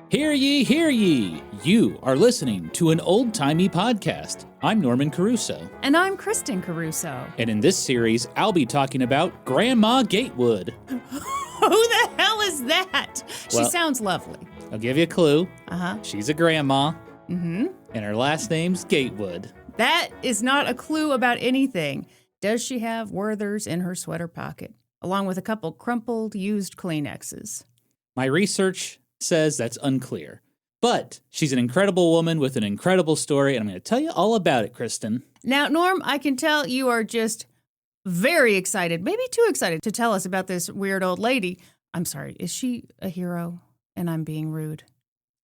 Hear ye, hear ye! You are listening to an old-timey podcast. I'm Norman Caruso. And I'm Kristen Caruso. And in this series, I'll be talking about Grandma Gatewood. Who the hell is that? She sounds lovely. I'll give you a clue. Uh-huh. She's a grandma. Mm-hmm. And her last name's Gatewood. That is not a clue about anything. Does she have Werther's in her sweater pocket, along with a couple crumpled, used Kleenexes? My research says that's unclear. But she's an incredible woman with an incredible story, and I'm going to tell you all about it, Kristen. Now, Norm, I can tell you are just very excited, maybe too excited, to tell us about this weird old lady. I'm sorry, is she a hero? And I'm being rude.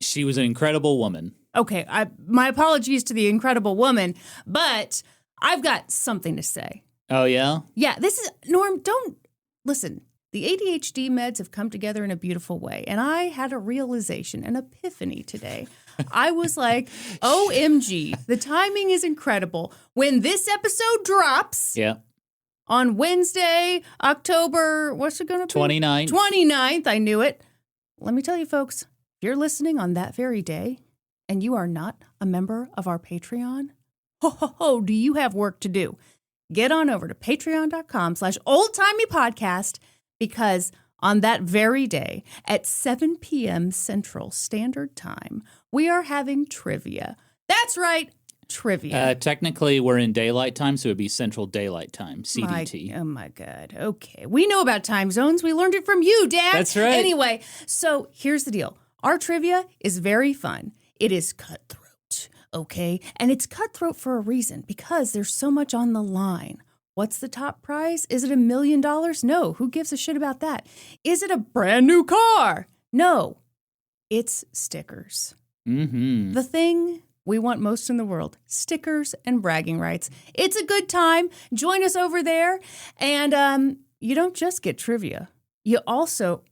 She was an incredible woman. Okay, my apologies to the incredible woman, but I've got something to say. Oh, yeah? Yeah, this is, Norm, don't, listen. The ADHD meds have come together in a beautiful way, and I had a realization, an epiphany today. I was like, OMG, the timing is incredible. When this episode drops on Wednesday, October, what's it going to be? 29th. 29th, I knew it. Let me tell you, folks, if you're listening on that very day and you are not a member of our Patreon, do you have work to do? Get on over to patreon.com/oldtimeypodcast. Because on that very day, at 7 p.m. Central Standard Time, we are having trivia. That's right, trivia. Technically, we're in daylight time, so it would be Central Daylight Time, CDT. Oh, my God. Okay. We know about time zones. We learned it from you, Dad. That's right. Anyway, so here's the deal. Our trivia is very fun. It is cutthroat, okay? And it's cutthroat for a reason, because there's so much on the line. What's the top prize? Is it $1 million? No. Who gives a shit about that? Is it a brand new car? No. It's stickers. Mm-hmm. The thing we want most in the world. Stickers and bragging rights. It's a good time. Join us over there. And you don't just get trivia. You also,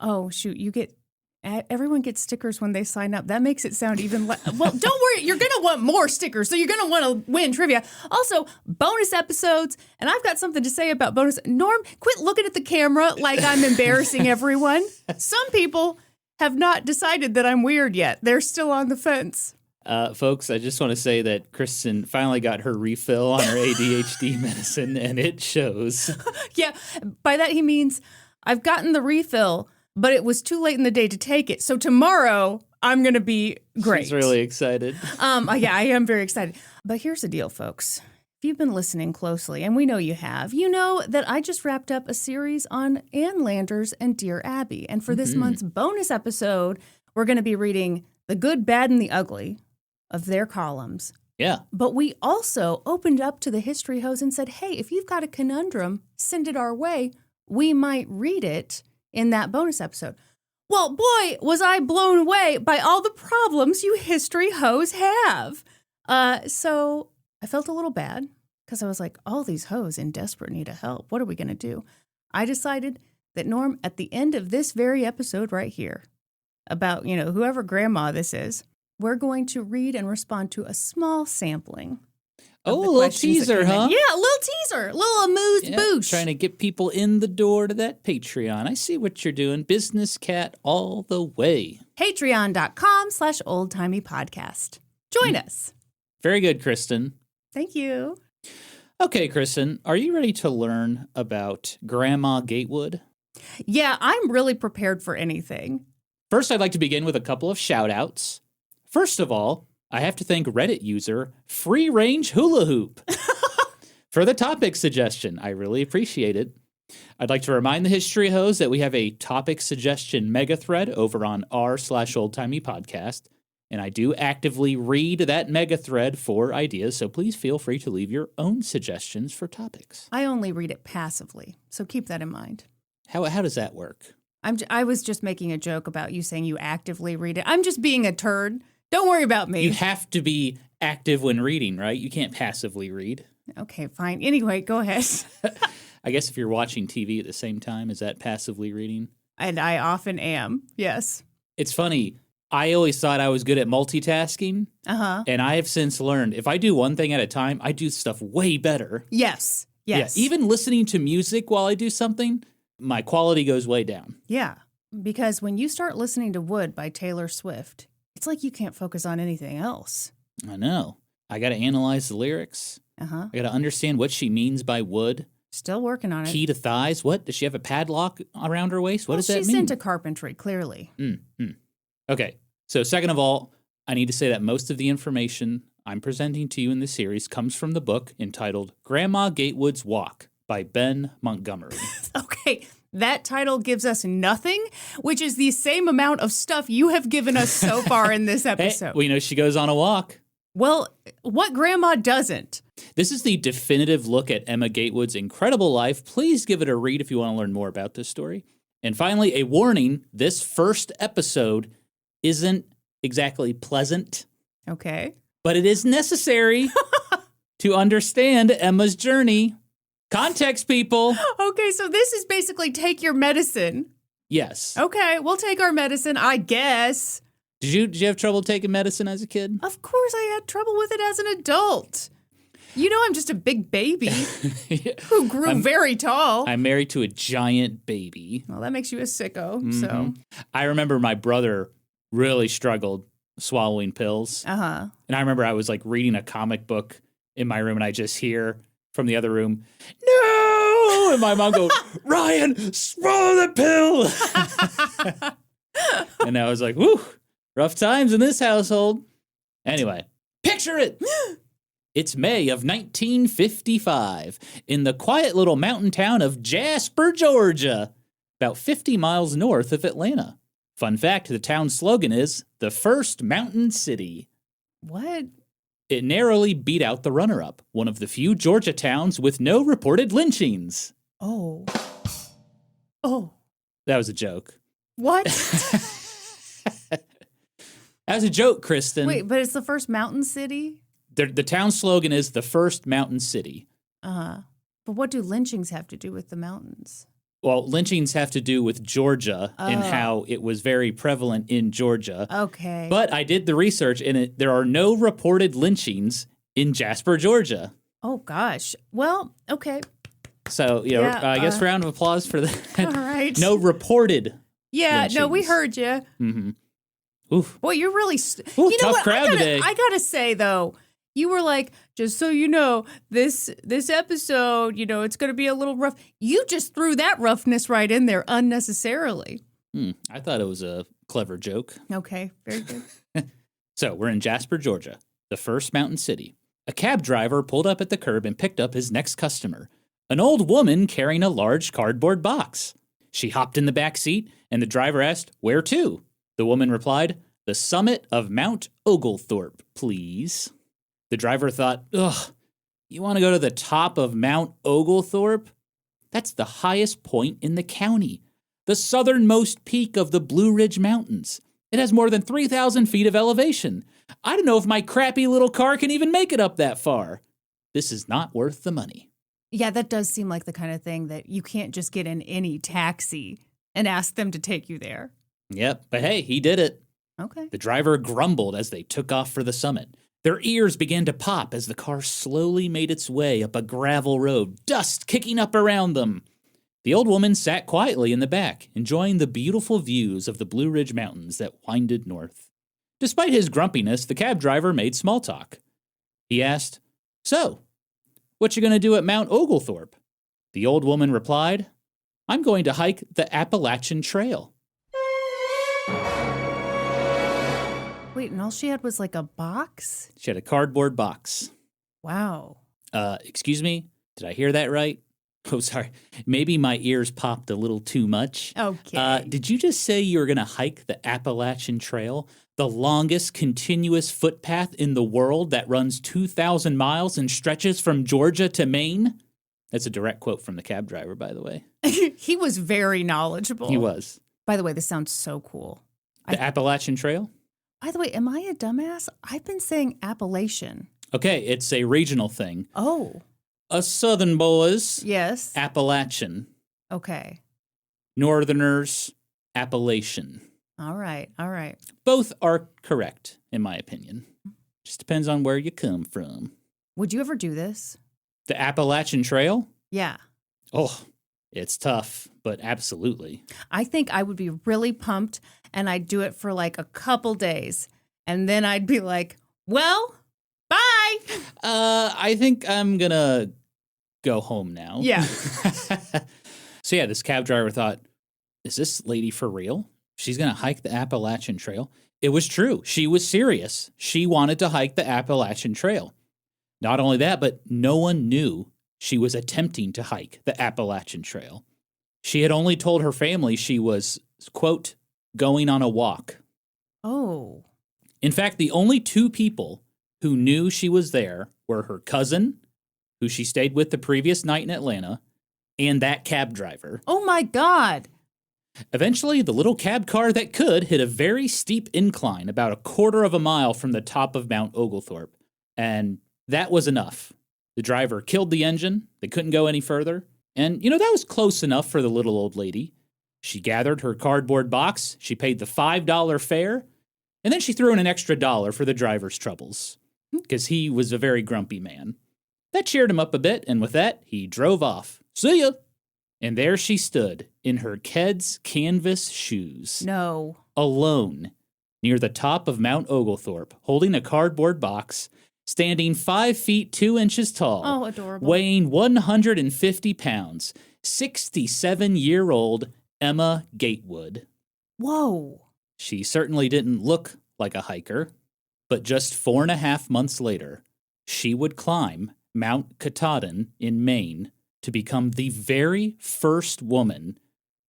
everyone gets stickers when they sign up. That makes it sound even less. Well, don't worry. You're going to want more stickers, so you're going to want to win trivia. Also, bonus episodes. And I've got something to say about bonus. Norm, quit looking at the camera like I'm embarrassing everyone. Some people have not decided that I'm weird yet. They're still on the fence. Folks, I just want to say that Kristen finally got her refill on her ADHD medicine, and it shows. Yeah, by that he means I've gotten the refill, but it was too late in the day to take it. So tomorrow, I'm going to be great. She's really excited. Yeah, I am very excited. But here's the deal, folks. If you've been listening closely, and we know you have, you know that I just wrapped up a series on Ann Landers and Dear Abby. And for this month's bonus episode, we're going to be reading The Good, Bad, and the Ugly of their columns. Yeah. But we also opened up to the history hose and said, hey, if you've got a conundrum, send it our way. We might read it in that bonus episode. Well, boy, was I blown away by all the problems you history hoes have. So I felt a little bad because I was like, all these hoes in desperate need of help. What are we going to do? I decided that, Norm, at the end of this very episode right here, about, whoever grandma this is, we're going to read and respond to a small sampling. Oh, a little teaser, huh? Yeah, a little teaser. A little amuse-bouche. Trying to get people in the door to that Patreon. I see what you're doing. Business cat all the way. Patreon.com/oldtimeypodcast. Join us. Very good, Kristen. Thank you. Okay, Kristen, are you ready to learn about Grandma Gatewood? Yeah, I'm really prepared for anything. First, I'd like to begin with a couple of shout-outs. First of all, I have to thank Reddit user Free Range Hula Hoop for the topic suggestion. I really appreciate it. I'd like to remind the history hoes that we have a topic suggestion mega thread over on r/oldtimeypodcast, and I do actively read that mega thread for ideas, so please feel free to leave your own suggestions for topics. I only read it passively, so keep that in mind. How does that work? I was just making a joke about you saying you actively read it. I'm just being a turd. Don't worry about me. You have to be active when reading, right? You can't passively read. Okay, fine. Anyway, go ahead. I guess if you're watching TV at the same time, is that passively reading? And I often am, yes. It's funny. I always thought I was good at multitasking. Uh-huh. And I have since learned if I do one thing at a time, I do stuff way better. Yes. Yeah, even listening to music while I do something, my quality goes way down. Yeah. Because when you start listening to Wood by Taylor Swift, it's like you can't focus on anything else. I know. I got to analyze the lyrics. Uh-huh. I got to understand what she means by wood. Still working on it. Key to thighs. What? Does she have a padlock around her waist? What does that mean? She's into carpentry, clearly. Okay. So second of all, I need to say that most of the information I'm presenting to you in this series comes from the book entitled Grandma Gatewood's Walk by Ben Montgomery. Okay, that title gives us nothing, which is the same amount of stuff you have given us so far in this episode. Hey, well, she goes on a walk. Well, what grandma doesn't? This is the definitive look at Emma Gatewood's incredible life. Please give it a read if you want to learn more about this story. And finally, a warning, this first episode isn't exactly pleasant. Okay. But it is necessary to understand Emma's journey. Context, people. Okay, so this is basically take your medicine. Yes. Okay, we'll take our medicine, I guess. Did you have trouble taking medicine as a kid? Of course I had trouble with it as an adult. You know I'm just a big baby who grew very tall. I'm married to a giant baby. Well, that makes you a sicko, so. I remember my brother really struggled swallowing pills. Uh-huh. And I remember I was like reading a comic book in my room and I just hear from the other room, "No!" And my mom goes, "Ryan, swallow the pill." And I was like, whew, rough times in this household. Anyway, picture it. It's May of 1955 in the quiet little mountain town of Jasper, Georgia, about 50 miles north of Atlanta. Fun fact, the town's slogan is, "The First Mountain City." What? It narrowly beat out the runner-up, one of the few Georgia towns with no reported lynchings. Oh. That was a joke. What? That was a joke, Kristen. Wait, but it's the first mountain city? The town slogan is "The First Mountain City." But what do lynchings have to do with the mountains? Well, lynchings have to do with Georgia and how it was very prevalent in Georgia. Okay. But I did the research, and there are no reported lynchings in Jasper, Georgia. Oh, gosh. Well, okay. So, I guess round of applause for that. All right. No reported lynchings. No, we heard you. Mm-hmm. Oof. Boy, you're really... Ooh, you know tough what? crowd today. I gotta say, though, you were like, just so you know, this episode, it's going to be a little rough. You just threw that roughness right in there unnecessarily. I thought it was a clever joke. Okay, very good. So we're in Jasper, Georgia, the first mountain city. A cab driver pulled up at the curb and picked up his next customer, an old woman carrying a large cardboard box. She hopped in the back seat, and the driver asked, "Where to?" The woman replied, "The summit of Mount Oglethorpe, please." The driver thought, "Ugh, you want to go to the top of Mount Oglethorpe? That's the highest point in the county, the southernmost peak of the Blue Ridge Mountains. It has more than 3,000 feet of elevation. I don't know if my crappy little car can even make it up that far. This is not worth the money." Yeah, that does seem like the kind of thing that you can't just get in any taxi and ask them to take you there. Yep, but hey, he did it. Okay. The driver grumbled as they took off for the summit. Their ears began to pop as the car slowly made its way up a gravel road, dust kicking up around them. The old woman sat quietly in the back, enjoying the beautiful views of the Blue Ridge Mountains that winded north. Despite his grumpiness, the cab driver made small talk. He asked, "So, what you going to do at Mount Oglethorpe?" The old woman replied, "I'm going to hike the Appalachian Trail." Wait, and all she had was like a box? She had a cardboard box. Wow. Excuse me? Did I hear that right? Oh, sorry. Maybe my ears popped a little too much. Okay. Did you just say you were going to hike the Appalachian Trail, the longest continuous footpath in the world that runs 2,000 miles and stretches from Georgia to Maine? That's a direct quote from the cab driver, by the way. He was very knowledgeable. He was. By the way, this sounds so cool. The Appalachian Trail? By the way, am I a dumbass? I've been saying Appalachian. Okay, it's a regional thing. Oh. Us Southern boys, Yes. Appalachian. Okay. Northerners, Appalachian. All right. All right. Both are correct, in my opinion. Just depends on where you come from. Would you ever do this? The Appalachian Trail? Yeah. Oh, It's tough, but absolutely. I think I would be really pumped and I'd do it for like a couple days. And then I'd be like, well, bye. I think I'm going to go home now. Yeah. So yeah, this cab driver thought, is this lady for real? She's going to hike the Appalachian Trail. It was true. She was serious. She wanted to hike the Appalachian Trail. Not only that, but no one knew she was attempting to hike the Appalachian Trail. She had only told her family she was, quote, going on a walk. Oh. In fact, the only two people who knew she was there were her cousin, who she stayed with the previous night in Atlanta, and that cab driver. Oh, my God. Eventually, the little cab car that could hit a very steep incline about a quarter of a mile from the top of Mount Oglethorpe, and that was enough. The driver killed the engine. They couldn't go any further. And, that was close enough for the little old lady. She gathered her cardboard box. She paid the $5 fare. And then she threw in an extra $1 for the driver's troubles, because he was a very grumpy man. That cheered him up a bit, and with that, he drove off. See ya! And there she stood in her Keds canvas shoes. No. Alone, near the top of Mount Oglethorpe, holding a cardboard box, standing 5 feet 2 inches tall. Oh, adorable. Weighing 150 pounds, 67-year-old Emma Gatewood. Whoa. She certainly didn't look like a hiker, but just 4.5 months later, she would climb Mount Katahdin in Maine to become the very first woman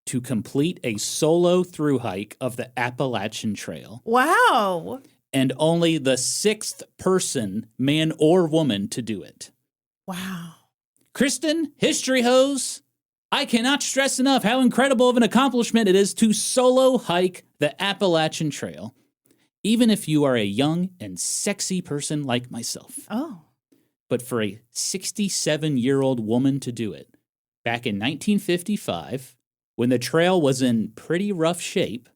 to complete a solo thru hike of the Appalachian Trail. Wow. And only the 6th person, man or woman, to do it. Wow. Kristen, history hose, I cannot stress enough how incredible of an accomplishment it is to solo hike the Appalachian Trail, even if you are a young and sexy person like myself. Oh. But for a 67-year-old woman to do it, back in 1955, when the trail was in pretty rough shape,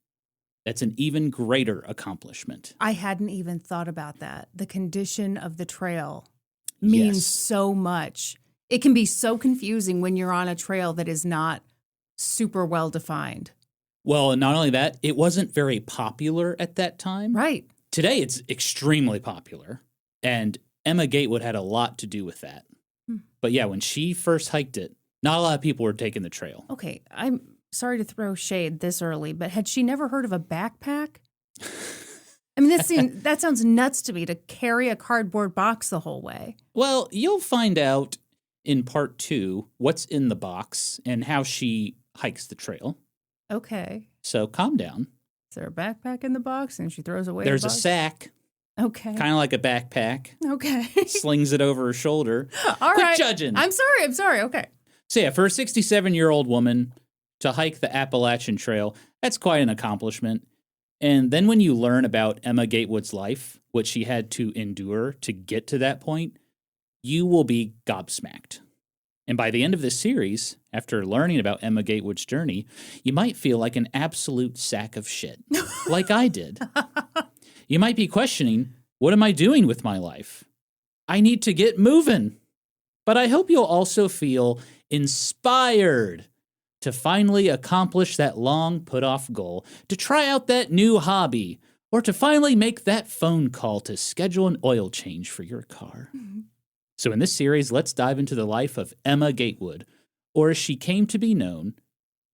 that's an even greater accomplishment. I hadn't even thought about that. The condition of the trail means so much. It can be so confusing when you're on a trail that is not super well defined. Well, and not only that, it wasn't very popular at that time. Right. Today, it's extremely popular, and Emma Gatewood had a lot to do with that. But yeah, when she first hiked it, not a lot of people were taking the trail. Okay, I'm sorry to throw shade this early, but had she never heard of a backpack? I mean, that sounds nuts to me, to carry a cardboard box the whole way. Well, you'll find out in part 2 what's in the box and how she hikes the trail. Okay. So calm down. Is there a backpack in the box and she throws away There's the a box? sack. Okay. Kind of like a backpack. Okay. Slings it over her shoulder. All Quit right. judging. I'm sorry. Okay. So yeah, for a 67-year-old woman to hike the Appalachian Trail, that's quite an accomplishment. And then when you learn about Emma Gatewood's life, what she had to endure to get to that point, you will be gobsmacked. And by the end of this series, after learning about Emma Gatewood's journey, you might feel like an absolute sack of shit, like I did. You might be questioning, what am I doing with my life? I need to get moving. But I hope you'll also feel inspired to finally accomplish that long put-off goal, to try out that new hobby, or to finally make that phone call to schedule an oil change for your car. Mm-hmm. So in this series, let's dive into the life of Emma Gatewood, or as she came to be known,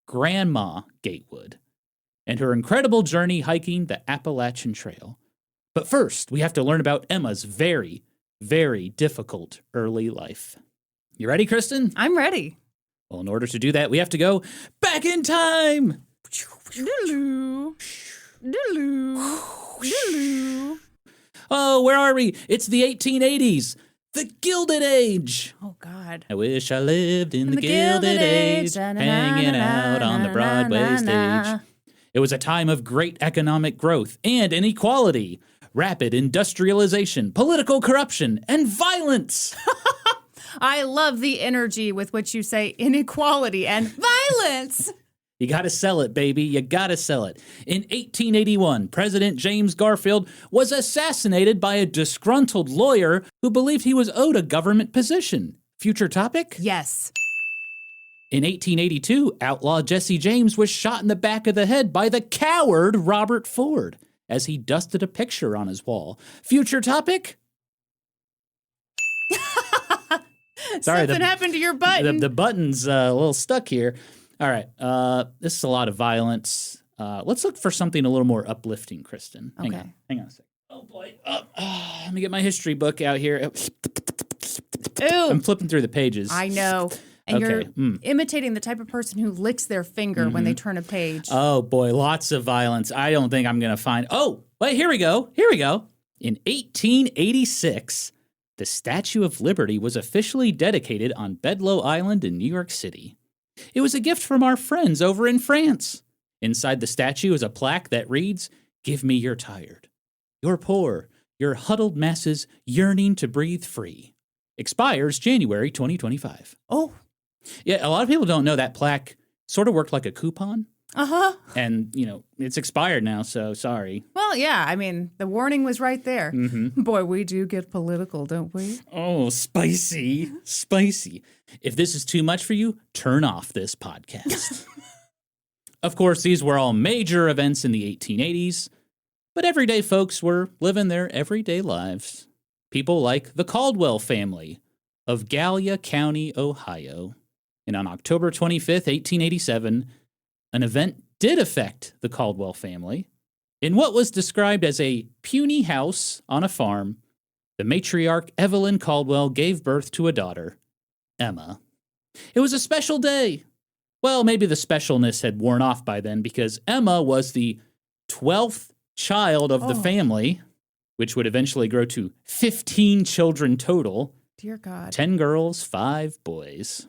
Grandma Gatewood, and her incredible journey hiking the Appalachian Trail. But first, we have to learn about Emma's very, very difficult early life. You ready, Kristen? I'm ready. Well, in order to do that, we have to go back in time. Doodaloo. Doodaloo. Doodaloo. Oh, where are we? It's the 1880s. The Gilded Age. Oh, God. I wish I lived in the Gilded Age, hanging out on the Broadway stage. It was a time of great economic growth and inequality, rapid industrialization, political corruption, and violence. I love the energy with which you say inequality and violence. You gotta sell it, baby. You gotta sell it. In 1881, President James Garfield was assassinated by a disgruntled lawyer who believed he was owed a government position. Future topic? Yes. In 1882, outlaw Jesse James was shot in the back of the head by the coward Robert Ford as he dusted a picture on his wall. Future topic? Sorry, Something happened to your button. The button's a little stuck here. All right, this is a lot of violence. Let's look for something a little more uplifting, Kristen. Hang on a second. Oh, boy. Let me get my history book out here. Ew. I'm flipping through the pages. I know. And Okay, you're imitating the type of person who licks their finger when they turn a page. Oh, boy, lots of violence. I don't think I'm going to find... Oh, wait, here we go. In 1886, the Statue of Liberty was officially dedicated on Bedloe Island in New York City. It was a gift from our friends over in France. Inside the statue is a plaque that reads, "Give me your tired, your poor, your huddled masses yearning to breathe free." Expires January 2025. Oh. Yeah, a lot of people don't know that plaque sort of worked like a coupon. Uh-huh. And, it's expired now, so sorry. Well, yeah, I mean, the warning was right there. Mm-hmm. Boy, we do get political, don't we? Oh, spicy. If this is too much for you, turn off this podcast. Of course, these were all major events in the 1880s, but everyday folks were living their everyday lives. People like the Caldwell family of Gallia County, Ohio. And on October 25th, 1887, an event did affect the Caldwell family. In what was described as a puny house on a farm, the matriarch Evelyn Caldwell gave birth to a daughter, Emma. It was a special day. Well, maybe the specialness had worn off by then because Emma was the 12th child of the family, which would eventually grow to 15 children total. Dear God. 10 girls, 5 boys.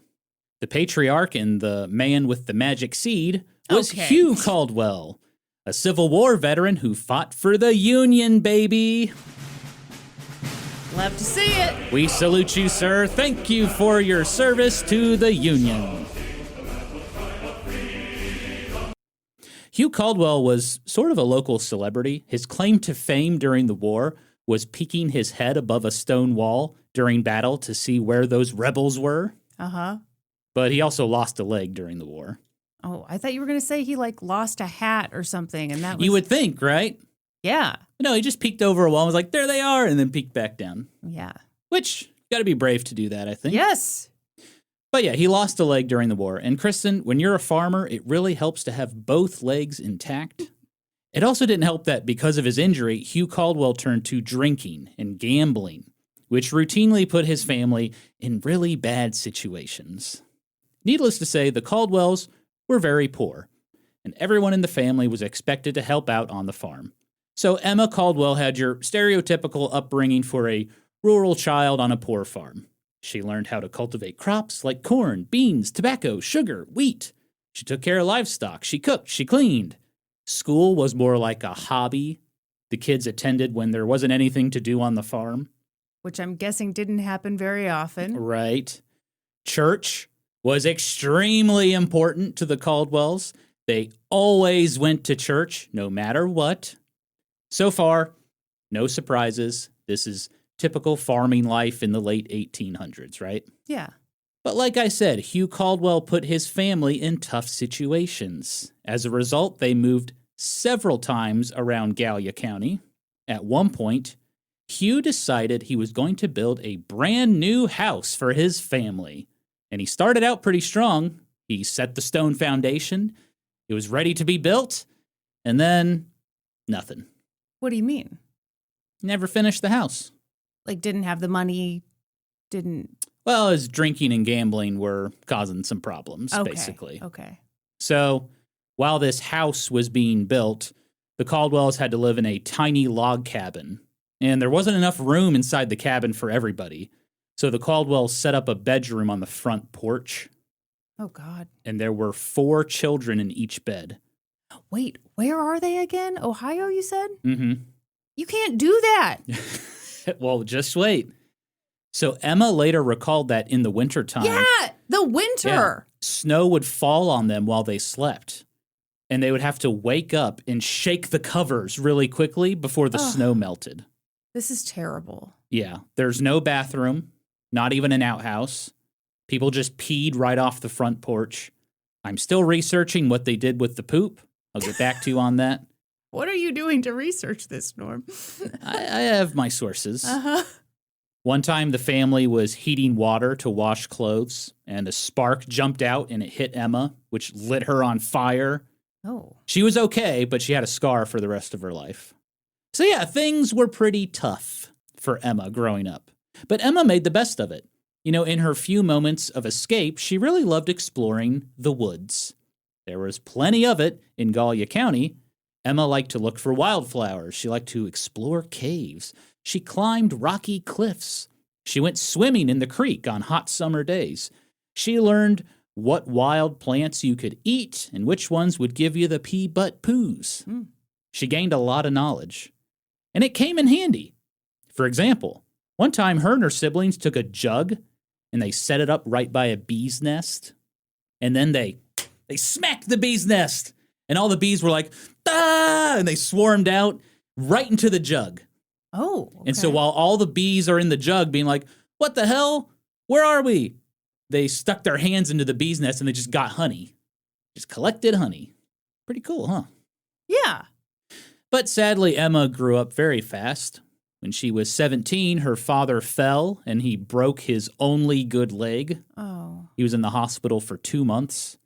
The patriarch and the man with the magic seed was Hugh Caldwell, a Civil War veteran who fought for the Union, baby. Love to see it. We salute you, sir. Thank you for your service to the Union. Hugh Caldwell was sort of a local celebrity. His claim to fame during the war was peeking his head above a stone wall during battle to see where those rebels were. Uh-huh. But he also lost a leg during the war. Oh, I thought you were going to say he, lost a hat or something, and that was... You would think, right? Yeah. No, he just peeked over a wall and was like, there they are, and then peeked back down. Yeah. Which, got to be brave to do that, I think. Yes. But yeah, he lost a leg during the war. And Kristen, when you're a farmer, it really helps to have both legs intact. It also didn't help that because of his injury, Hugh Caldwell turned to drinking and gambling, which routinely put his family in really bad situations. Needless to say, the Caldwells were very poor, and everyone in the family was expected to help out on the farm. So Emma Caldwell had your stereotypical upbringing for a rural child on a poor farm. She learned how to cultivate crops like corn, beans, tobacco, sugar, wheat. She took care of livestock. She cooked. She cleaned. School was more like a hobby the kids attended when there wasn't anything to do on the farm. Which I'm guessing didn't happen very often. Right. Church was extremely important to the Caldwells. They always went to church, no matter what. So far, no surprises. This is typical farming life in the late 1800s, right? Yeah. But like I said, Hugh Caldwell put his family in tough situations. As a result, they moved several times around Gallia County. At one point, Hugh decided he was going to build a brand new house for his family. And he started out pretty strong. He set the stone foundation. It was ready to be built. And then, nothing. What do you mean? Never finished the house. Didn't have the money, didn't... Well, his drinking and gambling were causing some problems, basically. Okay. So, while this house was being built, the Caldwells had to live in a tiny log cabin. And there wasn't enough room inside the cabin for everybody. So the Caldwells set up a bedroom on the front porch. Oh, God. And there were 4 children in each bed. Wait, where are they again? Ohio, you said? Mm-hmm. You can't do that. Well, just wait. So Emma later recalled that in the wintertime... Yeah, the winter! Snow would fall on them while they slept. And they would have to wake up and shake the covers really quickly before the snow melted. This is terrible. Yeah, there's no bathroom, not even an outhouse. People just peed right off the front porch. I'm still researching what they did with the poop. I'll get back to you on that. What are you doing to research this, Norm? I have my sources. Uh-huh. One time, the family was heating water to wash clothes, and a spark jumped out and it hit Emma, which lit her on fire. Oh. She was okay, but she had a scar for the rest of her life. So yeah, things were pretty tough for Emma growing up. But Emma made the best of it. You know, in her few moments of escape, she really loved exploring the woods. There was plenty of it in Gallia County. Emma liked to look for wildflowers. She liked to explore caves. She climbed rocky cliffs. She went swimming in the creek on hot summer days. She learned what wild plants you could eat and which ones would give you the pea-butt poos. She gained a lot of knowledge. And it came in handy. For example, one time her and her siblings took a jug and they set it up right by a bee's nest. And then they smacked the bee's nest. And all the bees were like, ah! And they swarmed out right into the jug. Oh. Okay. And so while all the bees are in the jug being like, what the hell? Where are we? They stuck their hands into the bee's nest and they just got honey. Just collected honey. Pretty cool, huh? Yeah. But sadly, Emma grew up very fast. When she was 17, her father fell and he broke his only good leg. Oh. He was in the hospital for 2 months.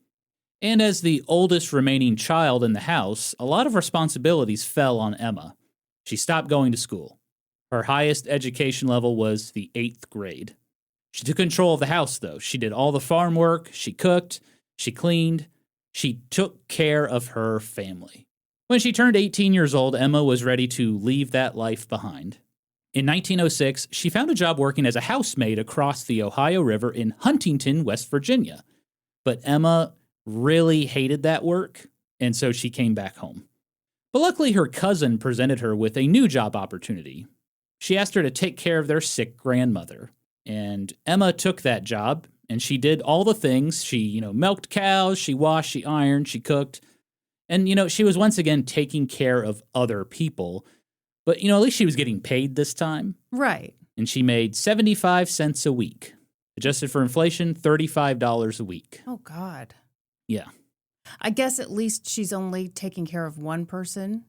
And as the oldest remaining child in the house, a lot of responsibilities fell on Emma. She stopped going to school. Her highest education level was the 8th grade. She took control of the house, though. She did all the farm work, she cooked, she cleaned, she took care of her family. When she turned 18 years old, Emma was ready to leave that life behind. In 1906, she found a job working as a housemaid across the Ohio River in Huntington, West Virginia. But Emma really hated that work, and so she came back home. But luckily, her cousin presented her with a new job opportunity. She asked her to take care of their sick grandmother. And Emma took that job, and she did all the things. She, milked cows, she washed, she ironed, she cooked. And, she was once again taking care of other people. But, at least she was getting paid this time. Right. And she made 75 cents a week. Adjusted for inflation, $35 a week. Oh, God. Yeah. I guess at least she's only taking care of one person.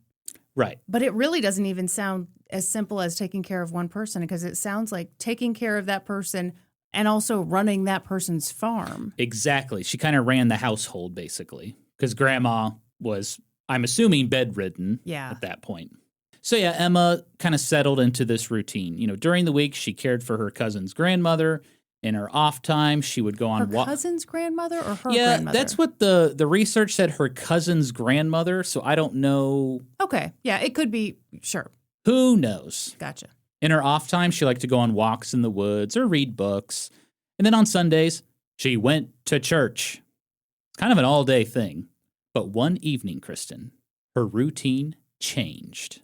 Right. But it really doesn't even sound as simple as taking care of one person, because it sounds like taking care of that person and also running that person's farm. Exactly. She kind of ran the household, basically, because Grandma was, I'm assuming, bedridden at that point. So yeah, Emma kind of settled into this routine. During the week, she cared for her cousin's grandmother. In her off time, she would go on walks. Her cousin's grandmother or her grandmother? Yeah, that's what the research said, her cousin's grandmother, so I don't know. Okay, yeah, it could be, sure. Who knows? Gotcha. In her off time, she liked to go on walks in the woods or read books. And then on Sundays, she went to church. It's kind of an all-day thing. But one evening, Kristen, her routine changed.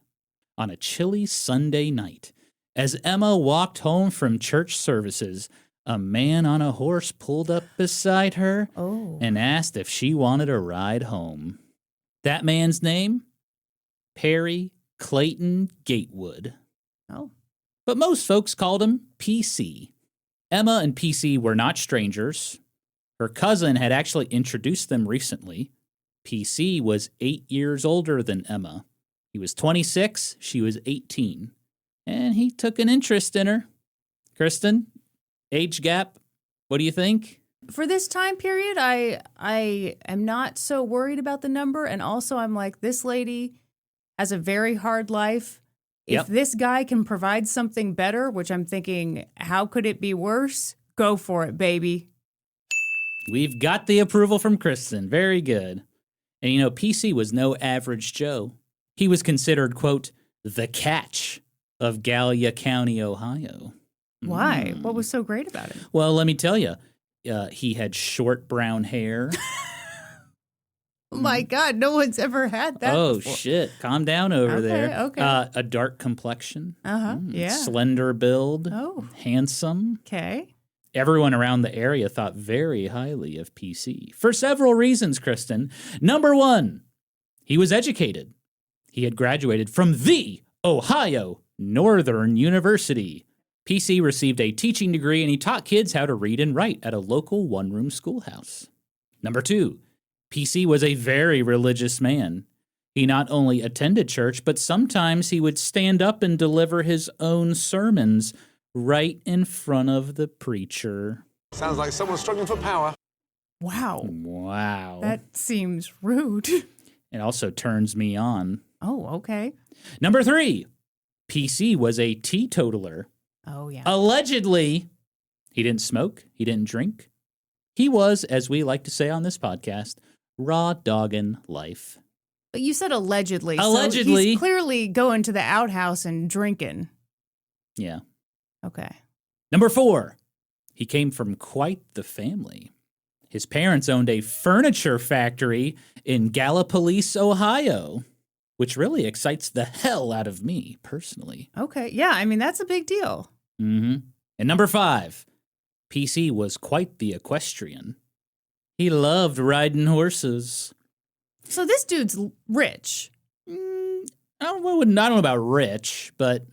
On a chilly Sunday night, as Emma walked home from church services, a man on a horse pulled up beside her and asked if she wanted a ride home. That man's name? Perry Clayton Gatewood. Oh. But most folks called him PC. Emma and PC were not strangers. Her cousin had actually introduced them recently. PC was 8 years older than Emma. He was 26, she was 18. And he took an interest in her. Kristen, age gap, what do you think? For this time period, I am not so worried about the number. And also, I'm like, this lady has a very hard life. If this guy can provide something better, which I'm thinking, how could it be worse? Go for it, baby. We've got the approval from Kristen. Very good. And PC was no average Joe. He was considered, quote, the catch of Gallia County, Ohio. Why? What was so great about him? Well, let me tell you. He had short brown hair. Oh my God, no one's ever had that before. Shit. Calm down over there. Okay. A dark complexion. Yeah. Slender build. Oh. Handsome. Okay. Everyone around the area thought very highly of PC. For several reasons, Kristen. Number one, he was educated. He had graduated from the Ohio Northern University. PC received a teaching degree, and he taught kids how to read and write at a local one-room schoolhouse. Number 2, PC was a very religious man. He not only attended church, but sometimes he would stand up and deliver his own sermons right in front of the preacher. Sounds like someone's struggling for power. Wow. Wow. That seems rude. It also turns me on. Oh, okay. Number 3, PC was a teetotaler. Oh, yeah. Allegedly, he didn't smoke, he didn't drink. He was, as we like to say on this podcast, raw dogging life. But you said allegedly. Allegedly. So he's clearly going to the outhouse and drinking. Yeah. Okay. Number 4, he came from quite the family. His parents owned a furniture factory in Gallipolis, Ohio, which really excites the hell out of me, personally. Okay. Yeah, I mean, that's a big deal. Mm-hmm. And number 5, PC was quite the equestrian. He loved riding horses. So this dude's rich. I don't know about rich, but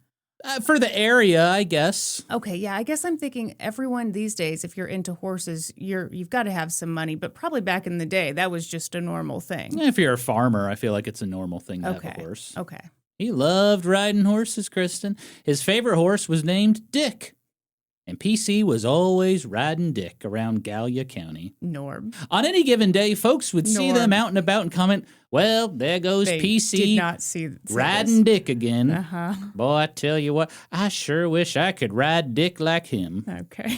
for the area, I guess. Okay, yeah, I guess I'm thinking everyone these days, if you're into horses, you've got to have some money. But probably back in the day, that was just a normal thing. If you're a farmer, I feel like it's a normal thing to have a horse. Okay. He loved riding horses, Kristen. His favorite horse was named Dick. And PC was always riding Dick around Gallia County. Norm. On any given day, folks would see them out and about and comment, well, there goes They PC did not see riding Dick again. Uh-huh. Boy, I tell you what, I sure wish I could ride Dick like him. Okay.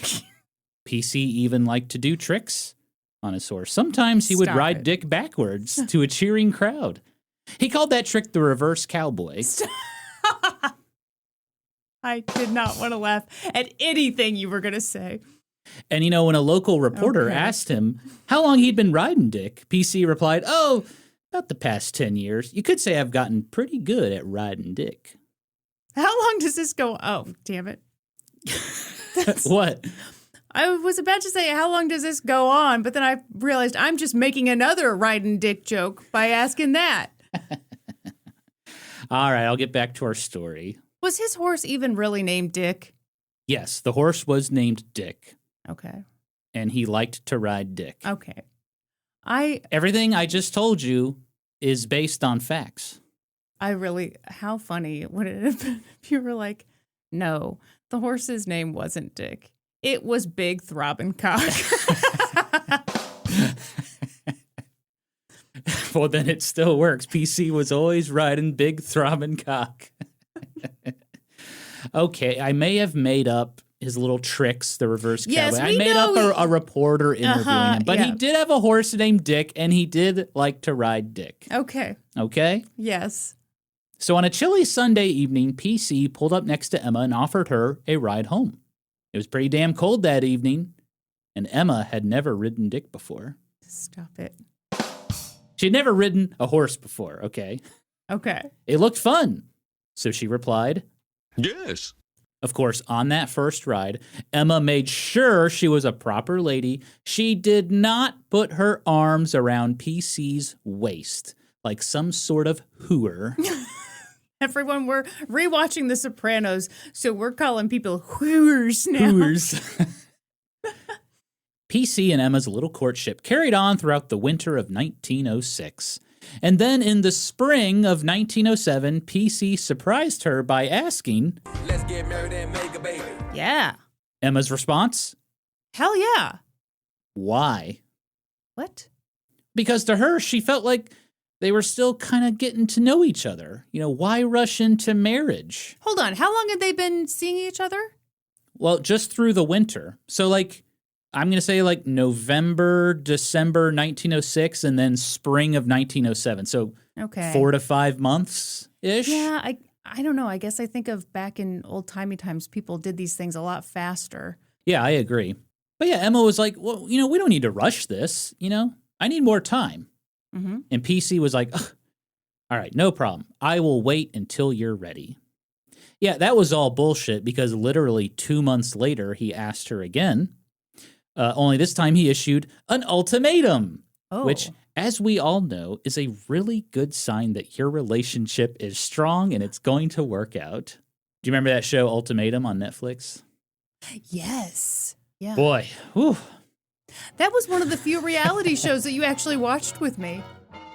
PC even liked to do tricks on his horse. Sometimes he would Stop ride it. Dick backwards to a cheering crowd. He called that trick the reverse cowboy. I did not want to laugh at anything you were going to say. And, when a local reporter asked him how long he'd been riding Dick, PC replied, oh, about the past 10 years. You could say I've gotten pretty good at riding Dick. How long does this go? Oh, damn it. What? I was about to say, how long does this go on? But then I realized I'm just making another riding Dick joke by asking that. All right, I'll get back to our story. Was his horse even really named Dick? Yes, the horse was named Dick. Okay. And he liked to ride Dick. Okay. Everything I just told you is based on facts. How funny would it have been if you were like, no, the horse's name wasn't Dick. It was Big Throbbing Cock. Well, then it still works. PC was always riding Big Throbbing Cock. Okay, I may have made up his little tricks, the reverse Yes, cowboy. we I made know up a reporter interviewing him. But he did have a horse named Dick, and he did like to ride Dick. Okay. Okay? Yes. So on a chilly Sunday evening, PC pulled up next to Emma and offered her a ride home. It was pretty damn cold that evening, and Emma had never ridden Dick before. Stop it. She'd never ridden a horse before, okay? Okay. It looked fun. So she replied, Yes. Of course, on that first ride, Emma made sure she was a proper lady. She did not put her arms around PC's waist like some sort of hooer. Everyone, we're rewatching The Sopranos, so we're calling people hooers now. Hooers. PC and Emma's little courtship carried on throughout the winter of 1906. And then in the spring of 1907, PC surprised her by asking, Let's get married and make a baby. Yeah. Emma's response, Hell yeah. why? What? Because to her, she felt like they were still kind of getting to know each other. Why rush into marriage? Hold on. How long had they been seeing each other? Well, just through the winter. So, I'm going to say November, December 1906, and then spring of 1907. So Okay. 4 to 5 months-ish? Yeah, I don't know. I guess I think of back in old-timey times, people did these things a lot faster. Yeah, I agree. But yeah, Emma was like, well, we don't need to rush this, I need more time. Mm-hmm. And PC was like, all right, no problem. I will wait until you're ready. Yeah, that was all bullshit because literally 2 months later, he asked her again. Only this time he issued an ultimatum, which, as we all know, is a really good sign that your relationship is strong and it's going to work out. Do you remember that show Ultimatum on Netflix? Yes. Yeah. Boy, whew. That was one of the few reality shows that you actually watched with me.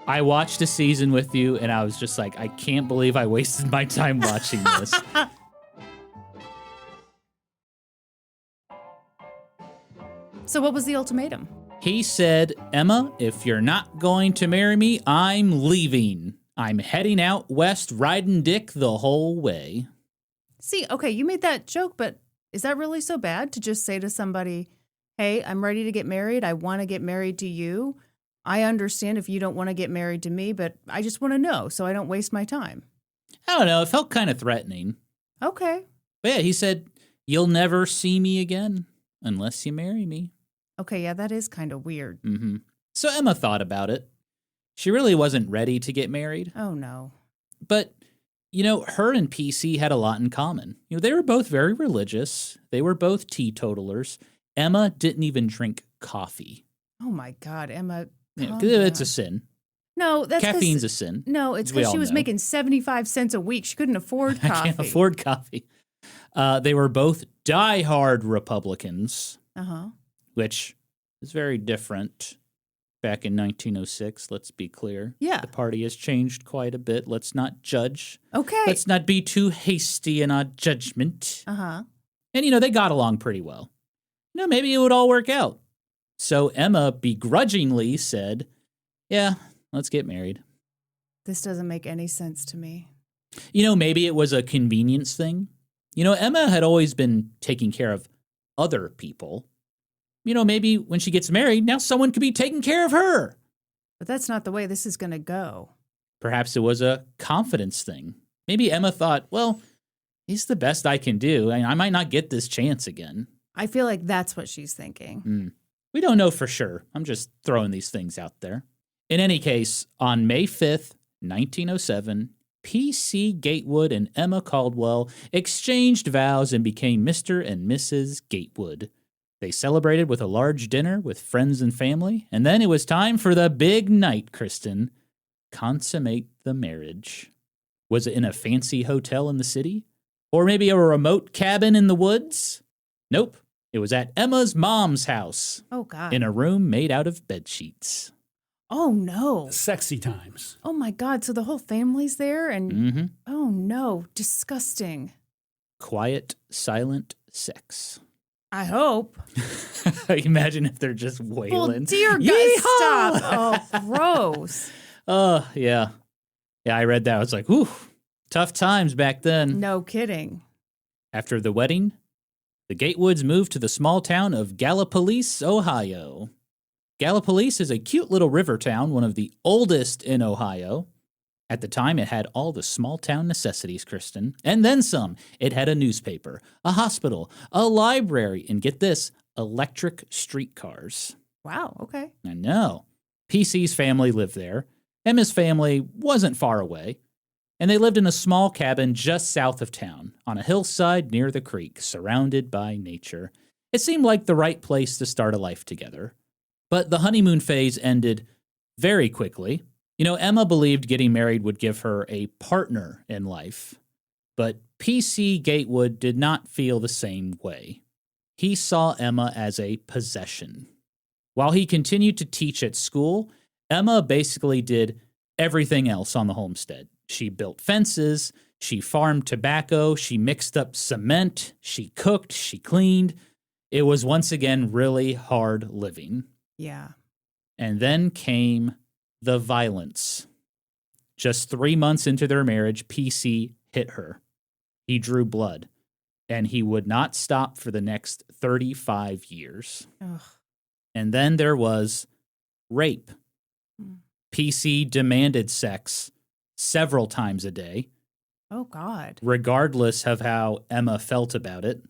I watched a season with you, and I was just like, I can't believe I wasted my time watching this. So what was the ultimatum? He said, Emma, if you're not going to marry me, I'm leaving. I'm heading out west, riding dick the whole way. See, okay, you made that joke, but is that really so bad to just say to somebody, hey, I'm ready to get married. I want to get married to you. I understand if you don't want to get married to me, but I just want to know so I don't waste my time. I don't know. It felt kind of threatening. Okay. But yeah, he said, you'll never see me again unless you marry me. Okay, yeah, that is kind of weird. Mm-hmm. So Emma thought about it. She really wasn't ready to get married. Oh, no. But, her and PC had a lot in common. They were both very religious. They were both teetotalers. Emma didn't even drink coffee. Oh, my God, Emma. It's a sin. No, that's caffeine's a sin. No, it's because she was making 75 cents a week. She couldn't afford coffee. I can't afford coffee. They were both diehard Republicans, which is very different back in 1906. Let's be clear. Yeah. The party has changed quite a bit. Let's not judge. Okay. Let's not be too hasty in our judgment. And, they got along pretty well. Maybe it would all work out. So Emma begrudgingly said, yeah, let's get married. This doesn't make any sense to me. Maybe it was a convenience thing. Emma had always been taking care of other people. Maybe when she gets married, now someone could be taking care of her. But that's not the way this is going to go. Perhaps it was a confidence thing. Maybe Emma thought, well, he's the best I can do. I might not get this chance again. I feel like that's what she's thinking. We don't know for sure. I'm just throwing these things out there. In any case, on May 5th, 1907, P.C. Gatewood and Emma Caldwell exchanged vows and became Mr. and Mrs. Gatewood. They celebrated with a large dinner with friends and family, and then it was time for the big night, Kristen. Consummate the marriage. Was it in a fancy hotel in the city? Or maybe a remote cabin in the woods? Nope. It was at Emma's mom's house. Oh, God. In a room made out of bedsheets. Oh, no. Sexy times. Oh, my God. So the whole family's there and, oh, no. Disgusting. Quiet, silent sex. I hope. Imagine if they're just wailing. Well, dear God, stop. Oh, gross. Oh, yeah. Yeah, I read that. I was like, whew, tough times back then. No kidding. After the wedding, the Gatewoods moved to the small town of Gallipolis, Ohio. Gallipolis is a cute little river town, one of the oldest in Ohio. At the time, it had all the small town necessities, Kristen, and then some. It had a newspaper, a hospital, a library, and get this, electric streetcars. Wow, okay. I know. PC's family lived there. Emma's family wasn't far away, and they lived in a small cabin just south of town, on a hillside near the creek, surrounded by nature. It seemed like the right place to start a life together. But the honeymoon phase ended very quickly. Emma believed getting married would give her a partner in life. But P.C. Gatewood did not feel the same way. He saw Emma as a possession. While he continued to teach at school, Emma basically did everything else on the homestead. She built fences, she farmed tobacco, she mixed up cement, she cooked, she cleaned. It was once again really hard living. Yeah. And then came the violence. Just 3 months into their marriage, PC hit her. He drew blood, and he would not stop for the next 35 years. Ugh. And then there was rape. PC demanded sex several times a day. Oh, God. Regardless of how Emma felt about it.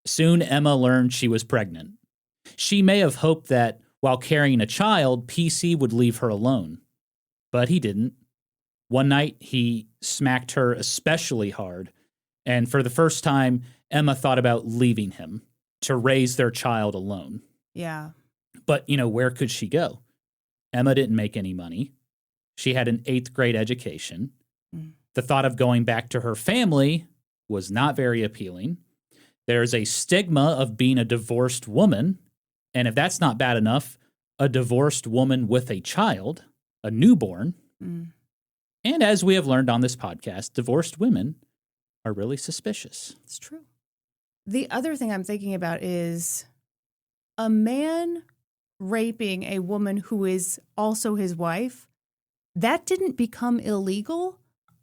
Soon, Emma learned she was pregnant. She may have hoped that while carrying a child, PC would leave her alone. But he didn't. One night, he smacked her especially hard, and for the first time, Emma thought about leaving him to raise their child alone. Yeah. But, where could she go? Emma didn't make any money. She had an 8th grade education. The thought of going back to her family was not very appealing. There's a stigma of being a divorced woman. And if that's not bad enough, a divorced woman with a child, a newborn. Mm. And as we have learned on this podcast, divorced women are really suspicious. It's true. The other thing I'm thinking about is a man raping a woman who is also his wife. That didn't become illegal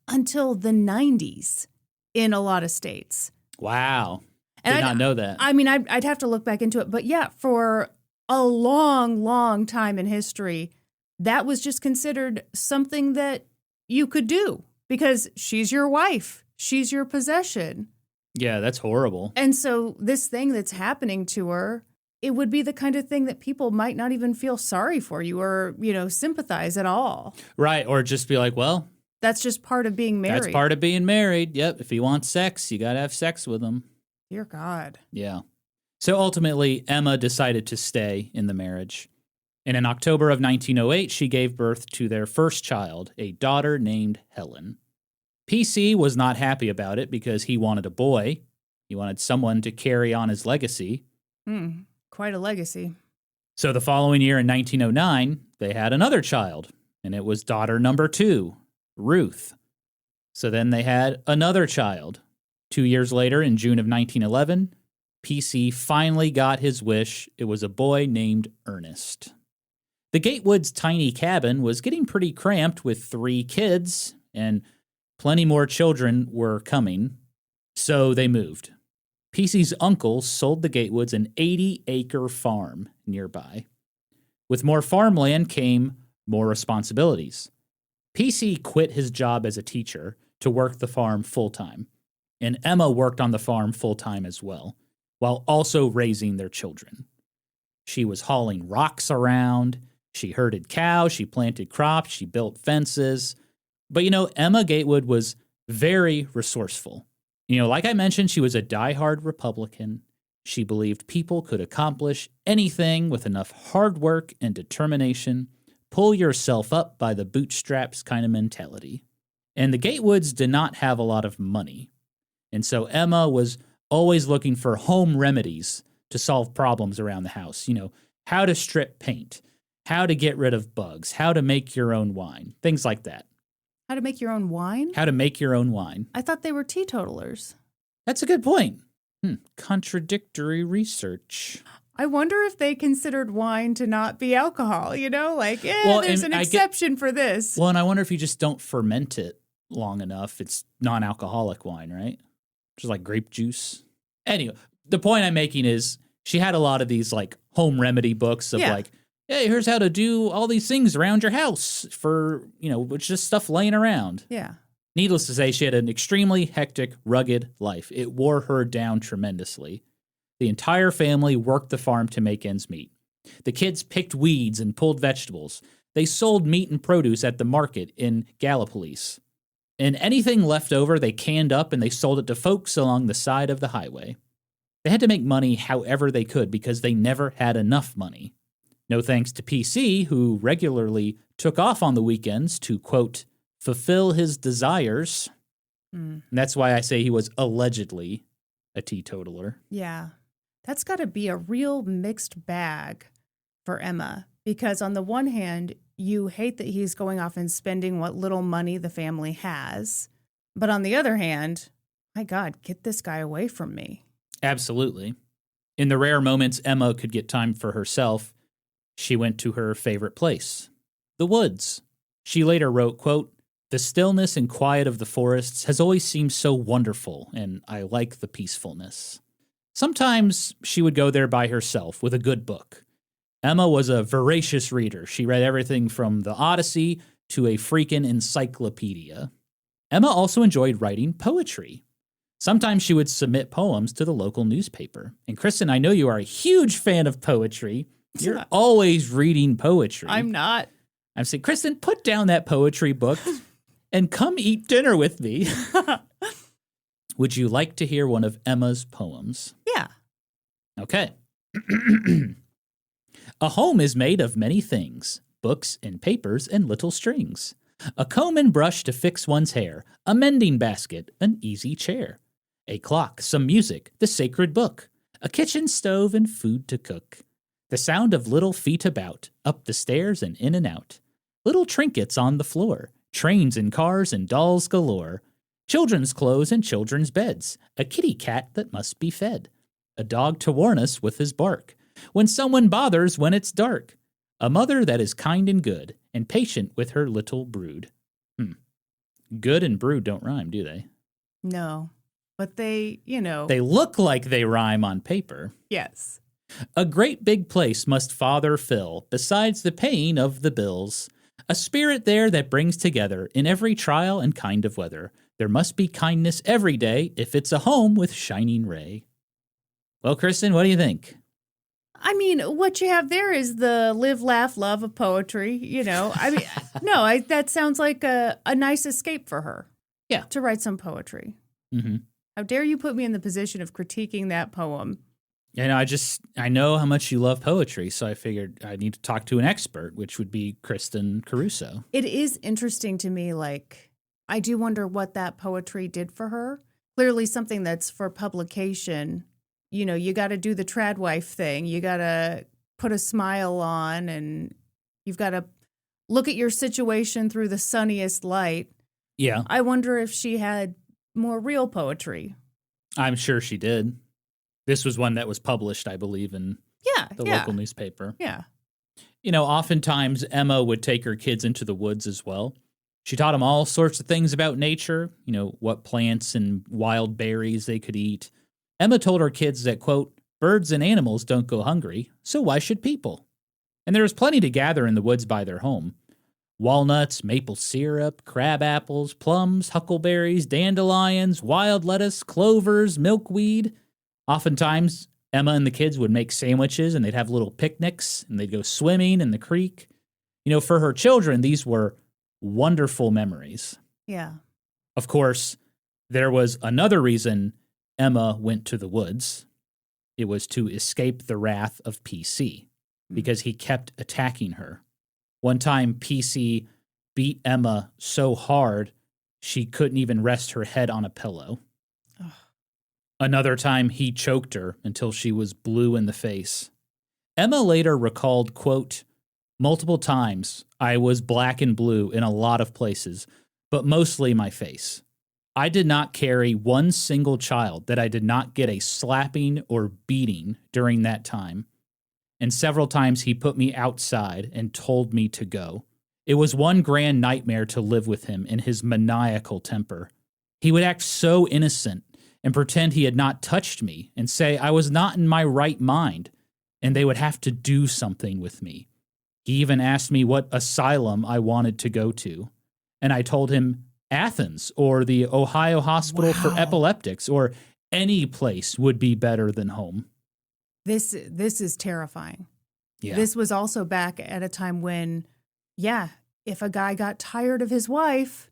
until the 90s in a lot of states. Wow. And Did not know that. I mean, I'd have to look back into it. But yeah, for a long, long time in history, that was just considered something that you could do because she's your wife. She's your possession. Yeah, that's horrible. And so this thing that's happening to her, it would be the kind of thing that people might not even feel sorry for you or, sympathize at all. Right. Or just be like, well, that's just part of being married. That's part of being married. Yep. If he wants sex, you got to have sex with him. Dear God. Yeah. So ultimately, Emma decided to stay in the marriage. And in October of 1908, she gave birth to their first child, a daughter named Helen. PC was not happy about it because he wanted a boy. He wanted someone to carry on his legacy. Quite a legacy. So the following year in 1909, they had another child, and it was daughter number 2, Ruth. So then they had another child. 2 years later, in June of 1911, PC finally got his wish. It was a boy named Ernest. The Gatewoods' tiny cabin was getting pretty cramped with 3 kids, and plenty more children were coming, so they moved. PC's uncle sold the Gatewoods an 80-acre farm nearby. With more farmland came more responsibilities. PC quit his job as a teacher to work the farm full-time, and Emma worked on the farm full-time as well, while also raising their children. She was hauling rocks around, she herded cows, she planted crops, she built fences. But Emma Gatewood was very resourceful. Like I mentioned, she was a diehard Republican. She believed people could accomplish anything with enough hard work and determination, pull yourself up by the bootstraps kind of mentality. And the Gatewoods did not have a lot of money. And so Emma was always looking for home remedies to solve problems around the house. How to strip paint, how to get rid of bugs, how to make your own wine, things like that. How to make your own wine? How to make your own wine. I thought they were teetotalers. That's a good point. Contradictory research. I wonder if they considered wine to not be alcohol, there's an exception for this. Well, and I wonder if you just don't ferment it long enough, it's non-alcoholic wine, right? Just like grape juice. Anyway, the point I'm making is she had a lot of these home remedy books of hey, here's how to do all these things around your house for, it's just stuff laying around. Yeah. Needless to say, she had an extremely hectic, rugged life. It wore her down tremendously. The entire family worked the farm to make ends meet. The kids picked weeds and pulled vegetables. They sold meat and produce at the market in Gallipolis. And anything left over, they canned up and they sold it to folks along the side of the highway. They had to make money however they could because they never had enough money. No thanks to PC, who regularly took off on the weekends to, quote, fulfill his desires. And that's why I say he was allegedly a teetotaler. Yeah. That's got to be a real mixed bag for Emma, because on the one hand, you hate that he's going off and spending what little money the family has. But on the other hand, my God, get this guy away from me. Absolutely. In the rare moments Emma could get time for herself, she went to her favorite place, the woods. She later wrote, quote, "The stillness and quiet of the forests has always seemed so wonderful, and I like the peacefulness." Sometimes she would go there by herself with a good book. Emma was a voracious reader. She read everything from the Odyssey to a freaking encyclopedia. Emma also enjoyed writing poetry. Sometimes she would submit poems to the local newspaper. And Kristen, I know you are a huge fan of poetry. You're always reading poetry. I'm not. I'm saying, Kristen, put down that poetry book and come eat dinner with me. Would you like to hear one of Emma's poems? Yeah. Okay. A home is made of many things, books and papers and little strings. A comb and brush to fix one's hair, a mending basket, an easy chair. A clock, some music, the sacred book, a kitchen stove and food to cook. The sound of little feet about, up the stairs and in and out. Little trinkets on the floor, trains and cars and dolls galore. Children's clothes and children's beds, a kitty cat that must be fed. A dog to warn us with his bark, when someone bothers when it's dark. A mother that is kind and good, and patient with her little brood. Good and brood don't rhyme, do they? No. But they, They look like they rhyme on paper. yes. A great big place must Father fill, besides the paying of the bills. A spirit there that brings together, in every trial and kind of weather. There must be kindness every day, if it's a home with shining ray. Well, Kristen, what do you think? I mean, what you have there is the live, laugh, love of poetry, I mean, no, that sounds like a nice escape for her. Yeah. To write some poetry. Mm-hmm. How dare you put me in the position of critiquing that poem? And I know how much you love poetry, so I figured I need to talk to an expert, which would be Kristen Caruso. It is interesting to me, I do wonder what that poetry did for her. Clearly something that's for publication. You got to do the trad wife thing. You got to put a smile on, and you've got to look at your situation through the sunniest light. Yeah. I wonder if she had more real poetry. I'm sure she did. This was one that was published, I believe, in the local newspaper. Yeah. Oftentimes Emma would take her kids into the woods as well. She taught them all sorts of things about nature, what plants and wild berries they could eat. Emma told her kids that, quote, birds and animals don't go hungry, so why should people? And there was plenty to gather in the woods by their home. Walnuts, maple syrup, crab apples, plums, huckleberries, dandelions, wild lettuce, clovers, milkweed. Oftentimes, Emma and the kids would make sandwiches, and they'd have little picnics, and they'd go swimming in the creek. For her children, these were wonderful memories. Yeah. Of course, there was another reason Emma went to the woods. It was to escape the wrath of PC, because he kept attacking her. One time, PC beat Emma so hard she couldn't even rest her head on a pillow. Ugh. Another time, he choked her until she was blue in the face. Emma later recalled, quote, multiple times I was black and blue in a lot of places, but mostly my face. I did not carry one single child that I did not get a slapping or beating during that time. And several times he put me outside and told me to go. It was one grand nightmare to live with him in his maniacal temper. He would act so innocent and pretend he had not touched me and say I was not in my right mind, and they would have to do something with me. He even asked me what asylum I wanted to go to, and I told him Athens or the Ohio Hospital for Epileptics or any place would be better than home. This is terrifying. Yeah. This was also back at a time when, if a guy got tired of his wife,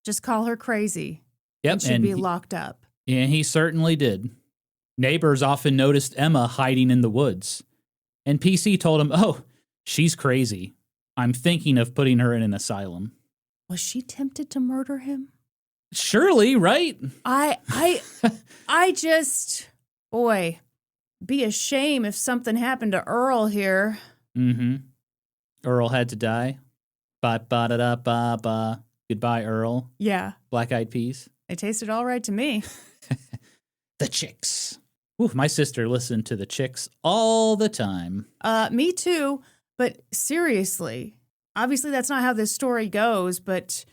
just call her crazy. Yep, and she'd be locked up. Yeah, he certainly did. Neighbors often noticed Emma hiding in the woods. And PC told him, oh, she's crazy. I'm thinking of putting her in an asylum. Was she tempted to murder him? Surely, right? I just, boy, be a shame if something happened to Earl here. Mm-hmm. Earl had to die. Ba-ba-da-da-ba-ba. Goodbye, Earl. Yeah. Black Eyed Peas. They tasted all right to me. The Chicks. Ooh, my sister listened to the Chicks all the time. Me too. But seriously, obviously that's not how this story goes, but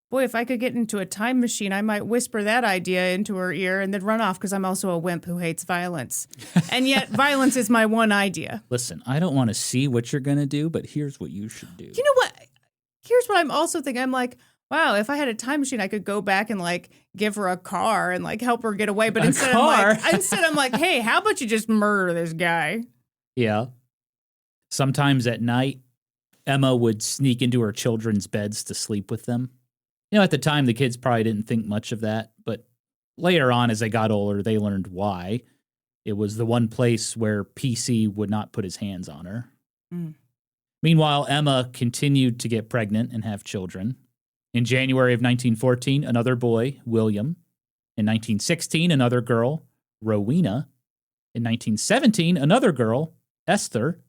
boy, if I could get into a time machine, I might whisper that idea into her ear and then run off because I'm also a wimp who hates violence. And yet violence is my one idea. Listen, I don't want to see what you're going to do, but here's what you should do. You know what? Here's what I'm also thinking. I'm like, wow, if I had a time machine, I could go back and give her a car and help her get away. But instead I'm like, hey, how about you just murder this guy? Yeah. Sometimes at night, Emma would sneak into her children's beds to sleep with them. At the time, the kids probably didn't think much of that, but later on, as they got older, they learned why. It was the one place where PC would not put his hands on her. Mm. Meanwhile, Emma continued to get pregnant and have children. In January of 1914, another boy, William, In 1916, another girl, Rowena. In 1917, another girl, Esther.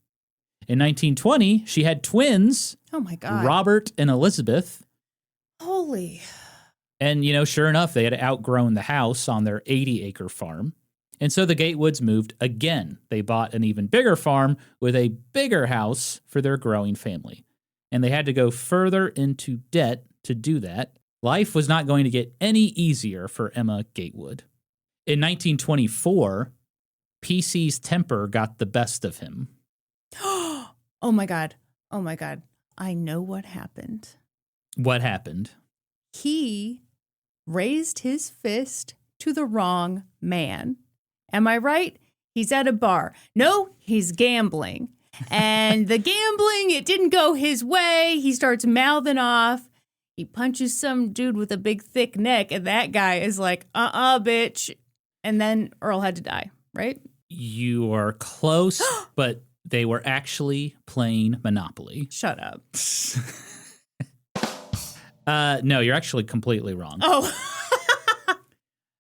In 1920, she had twins, Oh, my God. Robert and Elizabeth. Holy. And, sure enough, they had outgrown the house on their 80-acre farm. And so the Gatewoods moved again. They bought an even bigger farm with a bigger house for their growing family. And they had to go further into debt to do that. Life was not going to get any easier for Emma Gatewood. In 1924, PC's temper got the best of him. Oh, my God. Oh, my God. I know what happened. What happened? He raised his fist to the wrong man. Am I right? He's at a bar. No, he's gambling. And the gambling, it didn't go his way. He starts mouthing off. He punches some dude with a big, thick neck. And that guy is like, bitch. And then Earl had to die, right? You are close, but they were actually playing Monopoly. Shut up. No, you're actually completely wrong. Oh.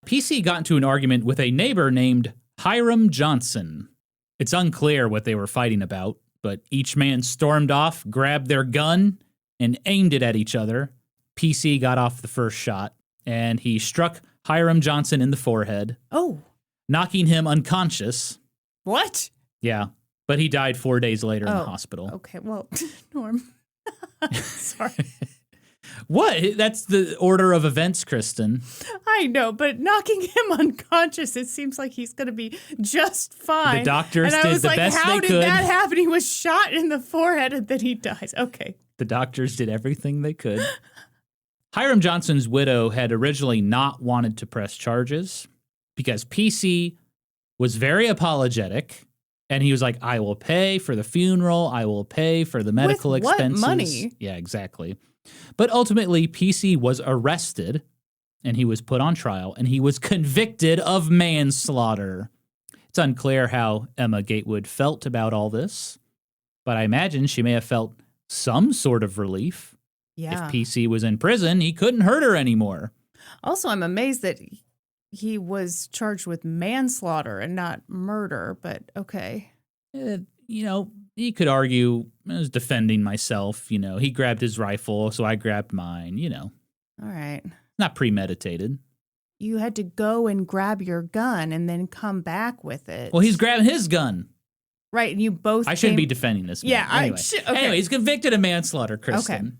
PC got into an argument with a neighbor named Hiram Johnson. It's unclear what they were fighting about, but each man stormed off, grabbed their gun, and aimed it at each other. PC got off the first shot, and he struck Hiram Johnson in the forehead, knocking him unconscious. What? Yeah, but he died 4 days later in the hospital. Okay, well, Norm. Sorry. What? That's the order of events, Kristen. I know, but knocking him unconscious, it seems like he's going to be just fine. The doctors and I did was the like, best they how could. did that happen? He was shot in the forehead and then he dies. Okay. The doctors did everything they could. Hiram Johnson's widow had originally not wanted to press charges because PC was very apologetic. And he was like, I will pay for the funeral. I will pay for the medical With what expenses. money? Yeah, exactly. But ultimately, PC was arrested and he was put on trial and he was convicted of manslaughter. It's unclear how Emma Gatewood felt about all this, but I imagine she may have felt some sort of relief. Yeah. If PC was in prison, he couldn't hurt her anymore. Also, I'm amazed that he was charged with manslaughter and not murder, but okay. You could argue I was defending myself. He grabbed his rifle, so I grabbed mine, All right. Not premeditated. You had to go and grab your gun and then come back with it. Well, he's grabbing his gun. Right, and you both I shouldn't be defending this man. Yeah, Anyway. okay. Anyway, he's convicted of manslaughter, Kristen. Okay.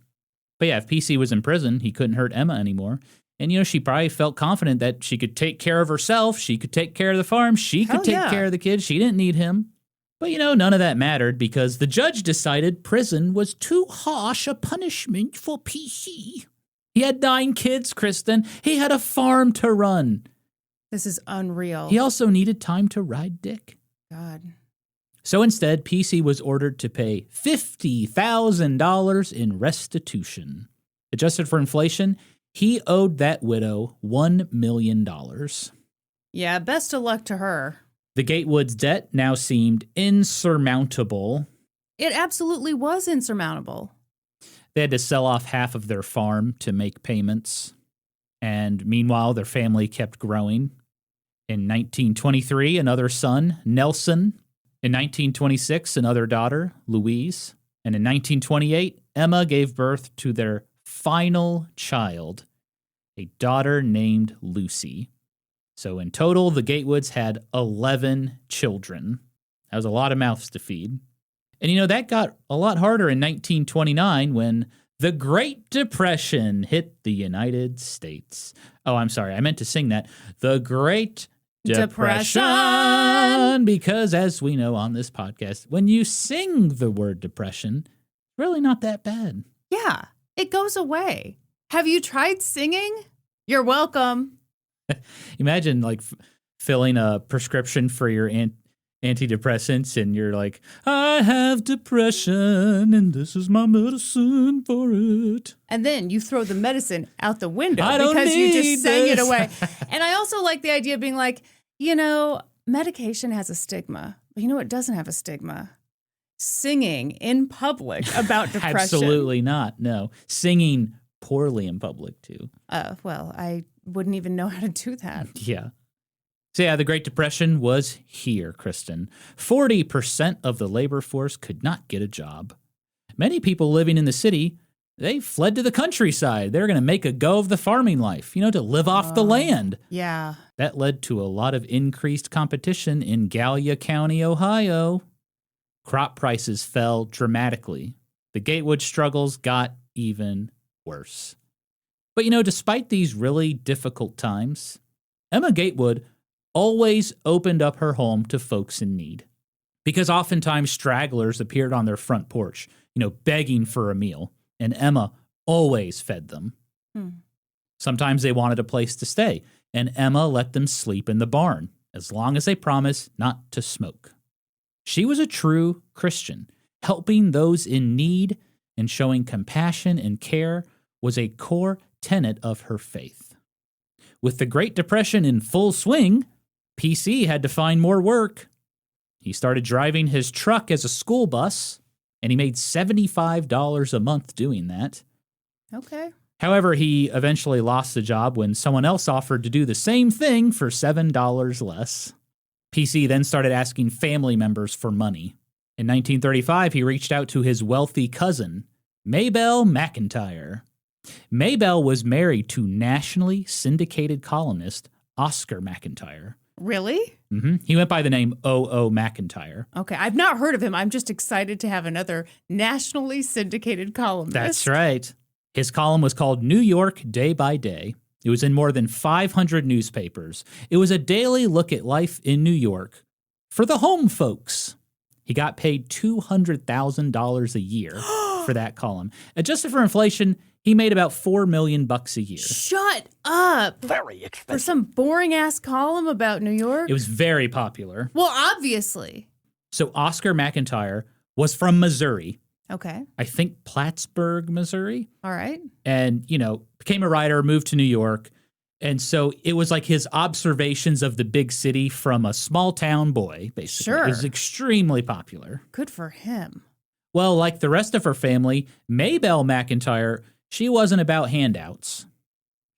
But yeah, if PC was in prison, he couldn't hurt Emma anymore. And, she probably felt confident that she could take care of herself. She could take care of the farm. She could take care of the kids. She didn't need him. But, none of that mattered because the judge decided prison was too harsh a punishment for PC. He had 9 kids, Kristen. He had a farm to run. This is unreal. He also needed time to ride dick. God. So instead, PC was ordered to pay $50,000 in restitution. Adjusted for inflation, he owed that widow $1 million. Yeah, best of luck to her. The Gatewoods' debt now seemed insurmountable. It absolutely was insurmountable. They had to sell off half of their farm to make payments. And meanwhile, their family kept growing. In 1923, another son, Nelson. In 1926, another daughter, Louise. And in 1928, Emma gave birth to their final child, a daughter named Lucy. So in total, the Gatewoods had 11 children. That was a lot of mouths to feed. And that got a lot harder in 1929 when the Great Depression hit the United States. Oh, I'm sorry. I meant to sing that. The Great Depression. Because as we know on this podcast, when you sing the word depression, it's really not that bad. Yeah, it goes away. Have you tried singing? You're welcome. Imagine filling a prescription for your antidepressants and you're like, I have depression and this is my medicine for it. And then you throw the medicine out the window because you just sang it away. And I also like the idea of being like, medication has a stigma. But it doesn't have a stigma. Singing in public about depression. Absolutely not. No. Singing poorly in public, too. Well, I wouldn't even know how to do that. Yeah. So yeah, the Great Depression was here, Kristen. 40% of the labor force could not get a job. Many people living in the city, they fled to the countryside. They're going to make a go of the farming life, to live off the land. Yeah. That led to a lot of increased competition in Gallia County, Ohio. Crop prices fell dramatically. The Gatewood struggles got even worse. But despite these really difficult times, Emma Gatewood always opened up her home to folks in need. Because oftentimes stragglers appeared on their front porch, begging for a meal, and Emma always fed them. Sometimes they wanted a place to stay, and Emma let them sleep in the barn, as long as they promised not to smoke. She was a true Christian. Helping those in need and showing compassion and care was a core tenet of her faith. With the Great Depression in full swing, PC had to find more work. He started driving his truck as a school bus, and he made $75 a month doing that. Okay. However, he eventually lost the job when someone else offered to do the same thing for $7 less. PC then started asking family members for money. In 1935, he reached out to his wealthy cousin, Maybelle McIntyre. Maybelle was married to nationally syndicated columnist Oscar McIntyre. Really? He went by the name O.O. McIntyre. Okay. I've not heard of him. I'm just excited to have another nationally syndicated columnist. That's right. His column was called New York Day by Day. It was in more than 500 newspapers. It was a daily look at life in New York for the home folks. He got paid $200,000 a year for that column. Adjusted for inflation, he made about $4 million a year. Shut up. Very expensive. For some boring-ass column about New York? It was very popular. Well, obviously. So Oscar McIntyre was from Missouri. Okay. I think Plattsburgh, Missouri. All right. And, became a writer, moved to New York. And so it was like his observations of the big city from a small town boy, basically. Sure. It was extremely popular. Good for him. Well, like the rest of her family, Maybelle McIntyre, she wasn't about handouts.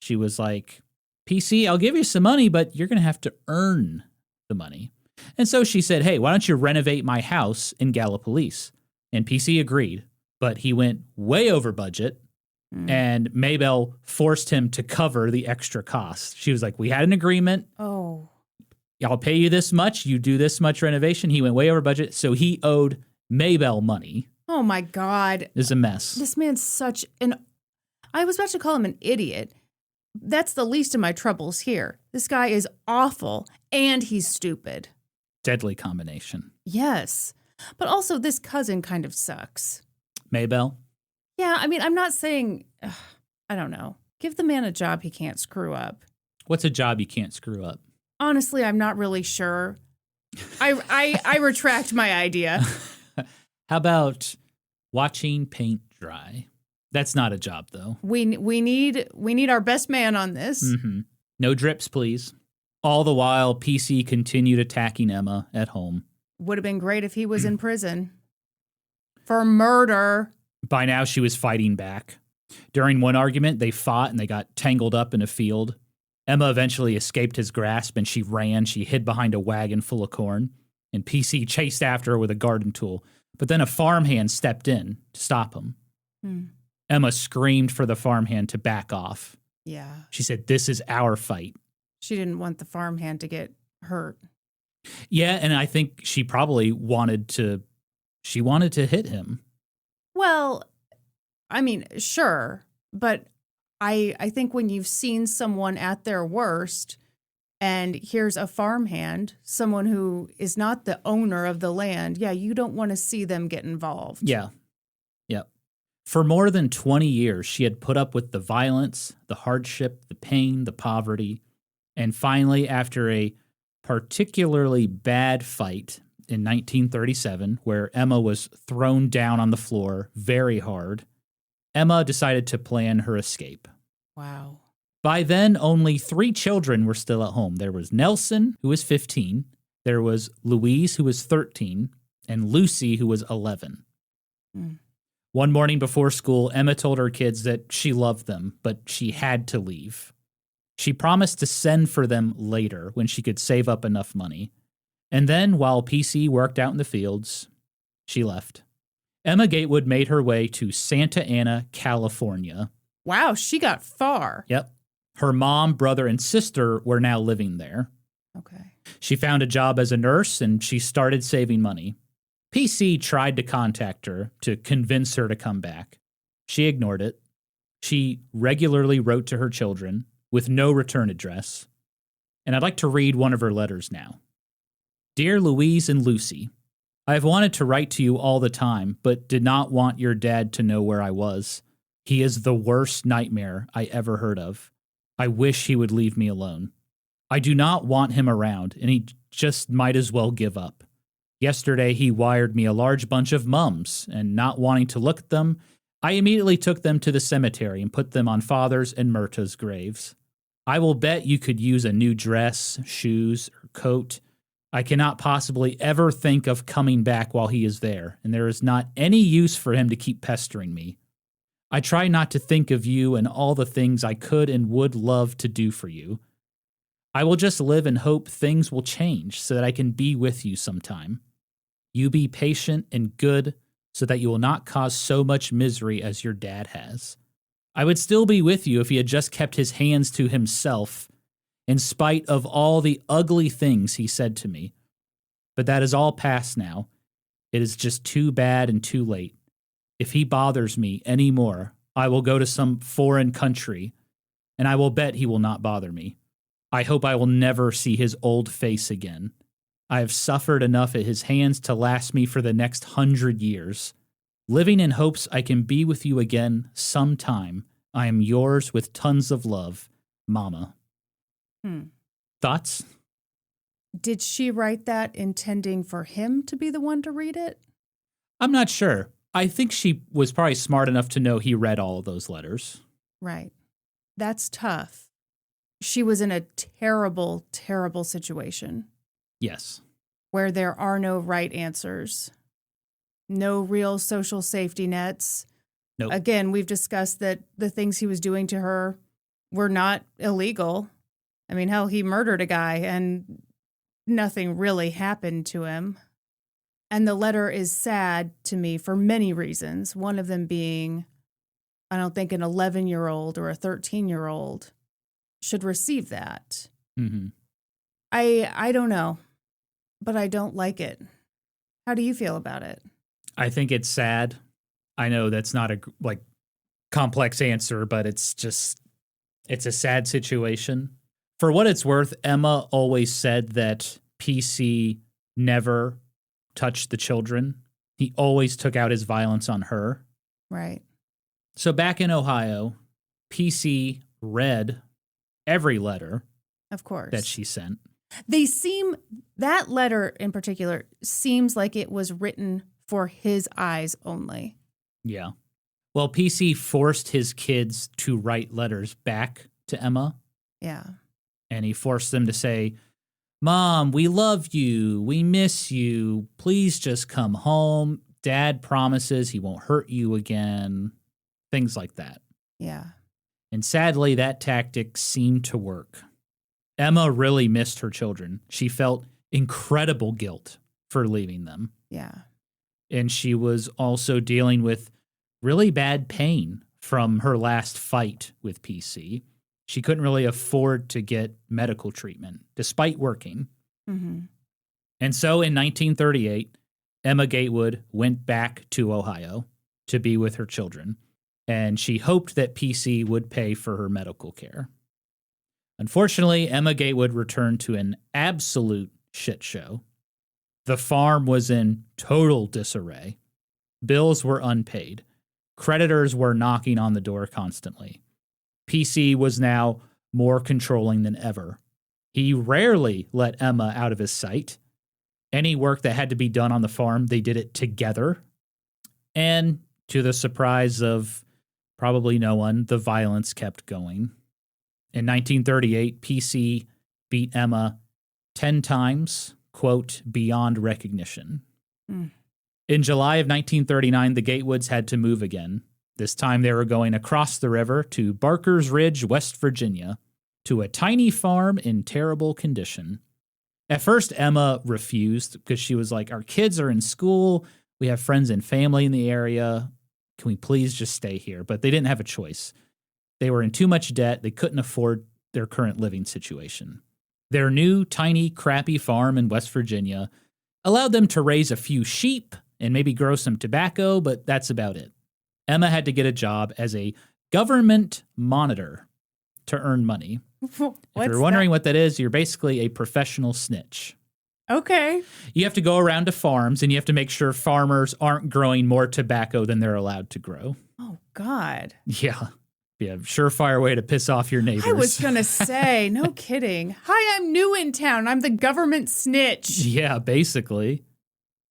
She was like, PC, I'll give you some money, but you're going to have to earn the money. And so she said, hey, why don't you renovate my house in Gallipolis? And PC agreed, but he went way over budget. And Maybelle forced him to cover the extra costs. She was like, we had an agreement. Oh. I'll pay you this much. You do this much renovation. He went way over budget. So he owed Maybelle money. Oh, my God. It's a mess. This man's such an... I was about to call him an idiot. That's the least of my troubles here. This guy is awful, and he's stupid. Deadly combination. Yes. But also, this cousin kind of sucks. Maybelle? Yeah, I mean, I'm not saying... I don't know. Give the man a job he can't screw up. What's a job you can't screw up? Honestly, I'm not really sure. I retract my idea. How about watching paint dry? That's not a job, though. We need our best man on this. Mm-hmm. No drips, please. All the while, PC continued attacking Emma at home. Would have been great if he was in prison for murder. By now, she was fighting back. During one argument, they fought and they got tangled up in a field. Emma eventually escaped his grasp and she ran. She hid behind a wagon full of corn. And PC chased after her with a garden tool. But then a farmhand stepped in to stop him. Emma screamed for the farmhand to back off. Yeah. She said, this is our fight. She didn't want the farmhand to get hurt. Yeah, and I think she probably wanted to hit him. Well, I mean, sure. But I think when you've seen someone at their worst, and here's a farmhand, someone who is not the owner of the land, yeah, you don't want to see them get involved. Yeah. Yep. For more than 20 years, she had put up with the violence, the hardship, the pain, the poverty. And finally, after a particularly bad fight in 1937, where Emma was thrown down on the floor very hard, Emma decided to plan her escape. Wow. By then, only 3 children were still at home. There was Nelson, who was 15. There was Louise, who was 13. And Lucy, who was 11. One morning before school, Emma told her kids that she loved them, but she had to leave. She promised to send for them later when she could save up enough money. And then, while PC worked out in the fields, she left. Emma Gatewood made her way to Santa Ana, California. Wow, she got far. Yep. Her mom, brother, and sister were now living there. Okay. She found a job as a nurse and she started saving money. PC tried to contact her to convince her to come back. She ignored it. She regularly wrote to her children with no return address. And I'd like to read one of her letters now. Dear Louise and Lucy, I have wanted to write to you all the time, but did not want your dad to know where I was. He is the worst nightmare I ever heard of. I wish he would leave me alone. I do not want him around, and he just might as well give up. Yesterday, he wired me a large bunch of mums, and not wanting to look at them, I immediately took them to the cemetery and put them on Father's and Myrta's graves. I will bet you could use a new dress, shoes, or coat. I cannot possibly ever think of coming back while he is there, and there is not any use for him to keep pestering me. I try not to think of you and all the things I could and would love to do for you. I will just live and hope things will change so that I can be with you sometime. You be patient and good so that you will not cause so much misery as your dad has. I would still be with you if he had just kept his hands to himself, in spite of all the ugly things he said to me. But that is all past now. It is just too bad and too late. If he bothers me any more, I will go to some foreign country, and I will bet he will not bother me. I hope I will never see his old face again. I have suffered enough at his hands to last me for the next 100 years. Living in hopes I can be with you again sometime, I am yours with tons of love, Mama. Thoughts? Did she write that intending for him to be the one to read it? I'm not sure. I think she was probably smart enough to know he read all of those letters. Right. That's tough. She was in a terrible, terrible situation. Yes. Where there are no right answers, no real social safety nets. Nope. Again, we've discussed that the things he was doing to her were not illegal. I mean, hell, he murdered a guy and nothing really happened to him. And the letter is sad to me for many reasons. One of them being, I don't think an 11-year-old or a 13-year-old should receive that. Mm-hmm. I don't know, but I don't like it. How do you feel about it? I think it's sad. I know that's not a complex answer, but it's a sad situation. For what it's worth, Emma always said that PC never touched the children. He always took out his violence on her. Right. So back in Ohio, PC read every letter Of course. that she sent. That letter in particular seems like it was written for his eyes only. Yeah. Well, PC forced his kids to write letters back to Emma. Yeah. And he forced them to say, Mom, we love you. We miss you. Please just come home. Dad promises he won't hurt you again. Things like that. Yeah. And sadly, that tactic seemed to work. Emma really missed her children. She felt incredible guilt for leaving them. Yeah. And she was also dealing with really bad pain from her last fight with PC. She couldn't really afford to get medical treatment, despite working. Mm-hmm. And so in 1938, Emma Gatewood went back to Ohio to be with her children, and she hoped that PC would pay for her medical care. Unfortunately, Emma Gatewood returned to an absolute shit show. The farm was in total disarray. Bills were unpaid. Creditors were knocking on the door constantly. PC was now more controlling than ever. He rarely let Emma out of his sight. Any work that had to be done on the farm, they did it together. And to the surprise of probably no one, the violence kept going. In 1938, PC beat Emma 10 times, quote, beyond recognition. Mm. In July of 1939, the Gatewoods had to move again. This time they were going across the river to Barker's Ridge, West Virginia, to a tiny farm in terrible condition. At first, Emma refused because she was like, our kids are in school. We have friends and family in the area. Can we please just stay here? But they didn't have a choice. They were in too much debt. They couldn't afford their current living situation. Their new, tiny, crappy farm in West Virginia allowed them to raise a few sheep and maybe grow some tobacco, but that's about it. Emma had to get a job as a government monitor to earn money. If you're wondering what that is, you're basically a professional snitch. Okay. You have to go around to farms and you have to make sure farmers aren't growing more tobacco than they're allowed to grow. Oh, God. Yeah. Be a surefire way to piss off your neighbors. I was going to say, no kidding. Hi, I'm new in town. I'm the government snitch. Yeah, basically.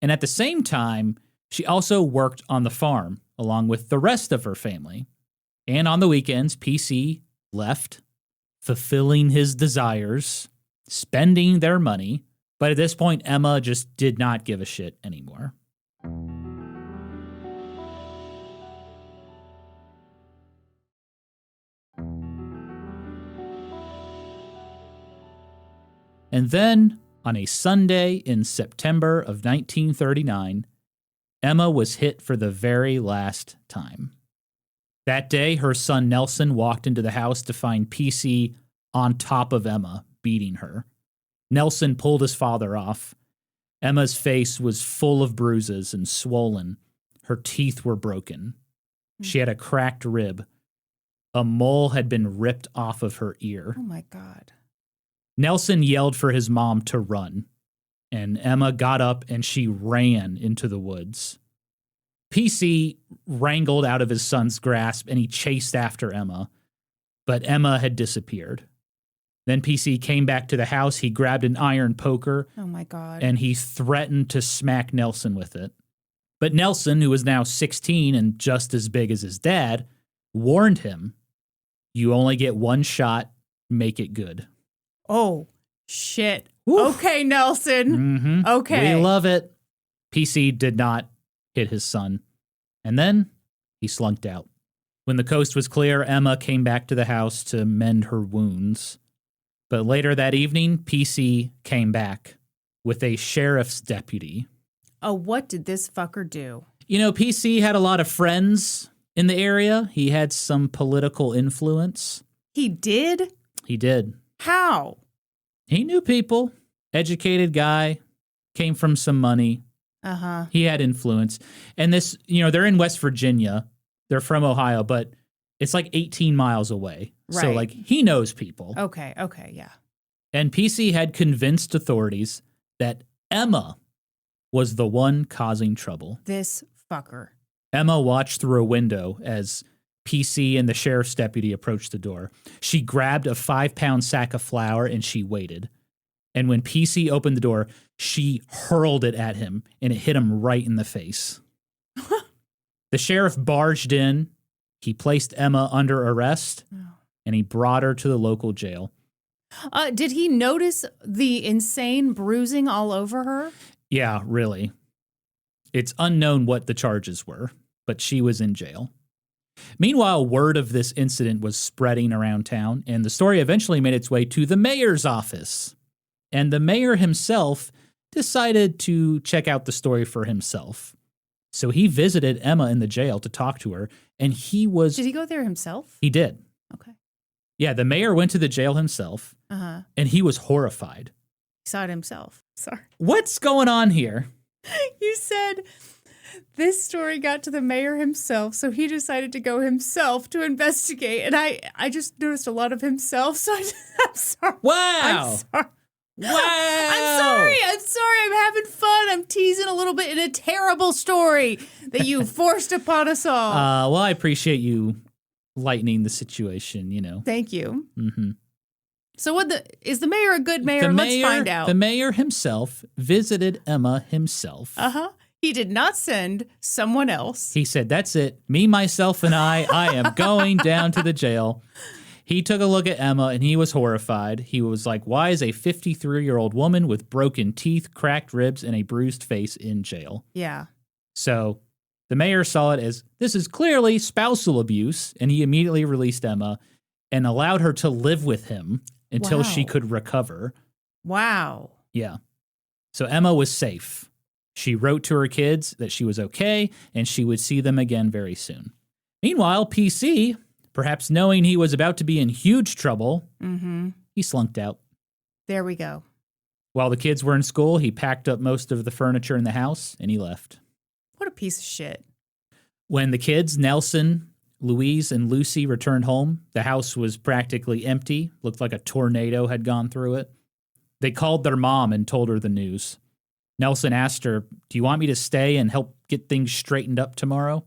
And at the same time, she also worked on the farm along with the rest of her family. And on the weekends, PC left, fulfilling his desires, spending their money. But at this point, Emma just did not give a shit anymore. And then, on a Sunday in September of 1939, Emma was hit for the very last time. That day, her son Nelson walked into the house to find PC on top of Emma, beating her. Nelson pulled his father off. Emma's face was full of bruises and swollen. Her teeth were broken. She had a cracked rib. A mole had been ripped off of her ear. Oh, my God. Nelson yelled for his mom to run, and Emma got up and she ran into the woods. PC wrangled out of his son's grasp and he chased after Emma, but Emma had disappeared. Then PC came back to the house, he grabbed an iron poker. Oh, my God. And he threatened to smack Nelson with it. But Nelson, who was now 16 and just as big as his dad, warned him, "You only get one shot, make it good." Oh, shit. Oof. Okay, Nelson. Mm-hmm. Okay. We love it. PC did not hit his son. And then he slunked out. When the coast was clear, Emma came back to the house to mend her wounds. But later that evening, PC came back with a sheriff's deputy. Oh, what did this fucker do? You know, PC had a lot of friends in the area. He had some political influence. He did? He did. How? He knew people. Educated guy. Came from some money. Uh-huh. He had influence. And this, you know, they're in West Virginia. They're from Ohio, but it's like 18 miles away. Right. So, like, he knows people. Okay, yeah. And PC had convinced authorities that Emma was the one causing trouble. This fucker. Emma watched through a window as PC and the sheriff's deputy approached the door. She grabbed a 5-pound sack of flour and she waited. And when PC opened the door, she hurled it at him and it hit him right in the face. The sheriff barged in. He placed Emma under arrest and he brought her to the local jail. Did he notice the insane bruising all over her? Yeah, really. It's unknown what the charges were, but she was in jail. Meanwhile, word of this incident was spreading around town, and the story eventually made its way to the mayor's office. And the mayor himself decided to check out the story for himself. So he visited Emma in the jail to talk to her, and he was... Did he go there himself? He did. Okay. Yeah, the mayor went to the jail himself, and he was horrified. He saw it himself. Sorry. What's going on here? You said this story got to the mayor himself, so he decided to go himself to investigate. And I just noticed a lot of himself, so I'm sorry. Wow. I'm sorry. Wow. I'm sorry. I'm having fun. I'm teasing a little bit in a terrible story that you forced upon us all. Well, I appreciate you lightening the situation, you know. Thank you. Mm-hmm. So is the mayor a good mayor? Let's find out. The mayor himself visited Emma himself. Uh-huh. He did not send someone else. He said, "That's it. Me, myself, and I am going down to the jail." He took a look at Emma, and he was horrified. He was like, "Why is a 53-year-old woman with broken teeth, cracked ribs, and a bruised face in jail?" Yeah. So the mayor saw it as this is clearly spousal abuse, and he immediately released Emma and allowed her to live with him until she Wow. could recover. Wow. Yeah. So Emma was safe. She wrote to her kids that she was okay and she would see them again very soon. Meanwhile, PC, perhaps knowing he was about to be in huge trouble, he slunked out. There we go. While the kids were in school, he packed up most of the furniture in the house and he left. What a piece of shit. When the kids, Nelson, Louise, and Lucy returned home, the house was practically empty. Looked like a tornado had gone through it. They called their mom and told her the news. Nelson asked her, "Do you want me to stay and help get things straightened up tomorrow?"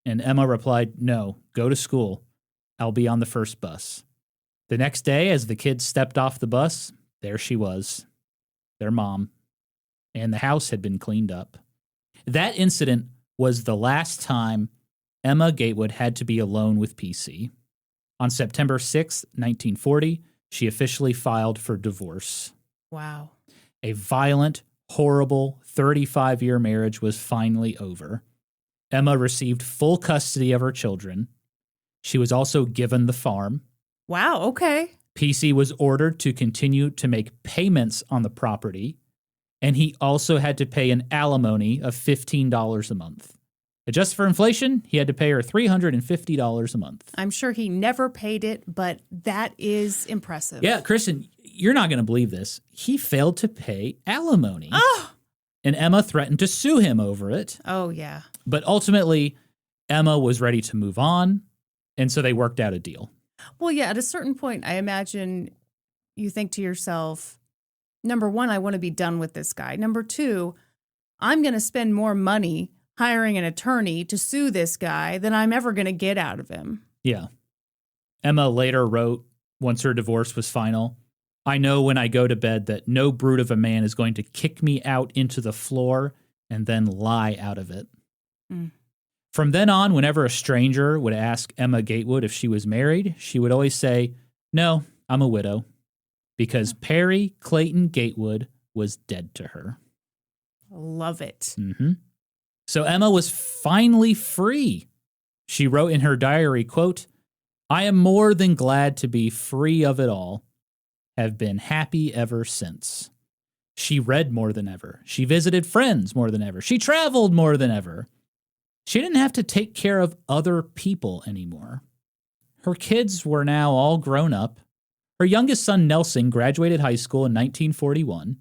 And Emma replied, "No, go to school. I'll be on the first bus." The next day, as the kids stepped off the bus, there she was, their mom, and the house had been cleaned up. That incident was the last time Emma Gatewood had to be alone with PC. On September 6, 1940, she officially filed for divorce. Wow. A violent, horrible 35-year marriage was finally over. Emma received full custody of her children. She was also given the farm. Wow. Okay. PC was ordered to continue to make payments on the property, and he also had to pay an alimony of $15 a month. Adjusted for inflation, he had to pay her $350 a month. I'm sure he never paid it, but that is impressive. Yeah, Kristen, you're not going to believe this. He failed to pay alimony. Oh. And Emma threatened to sue him over it. Oh, yeah. But ultimately, Emma was ready to move on, and so they worked out a deal. Well, yeah, at a certain point, I imagine you think to yourself, number one, I want to be done with this guy. Number two, I'm going to spend more money hiring an attorney to sue this guy than I'm ever going to get out of him. Yeah. Emma later wrote, once her divorce was final, "I know when I go to bed that no brute of a man is going to kick me out into the floor and then lie out of it." Mm. From then on, whenever a stranger would ask Emma Gatewood if she was married, she would always say, "No, I'm a widow," because Perry Clayton Gatewood was dead to her. Love it. Mm-hmm. So Emma was finally free. She wrote in her diary, quote, "I am more than glad to be free of it all. Have been happy ever since." She read more than ever. She visited friends more than ever. She traveled more than ever. She didn't have to take care of other people anymore. Her kids were now all grown up. Her youngest son, Nelson, graduated high school in 1941.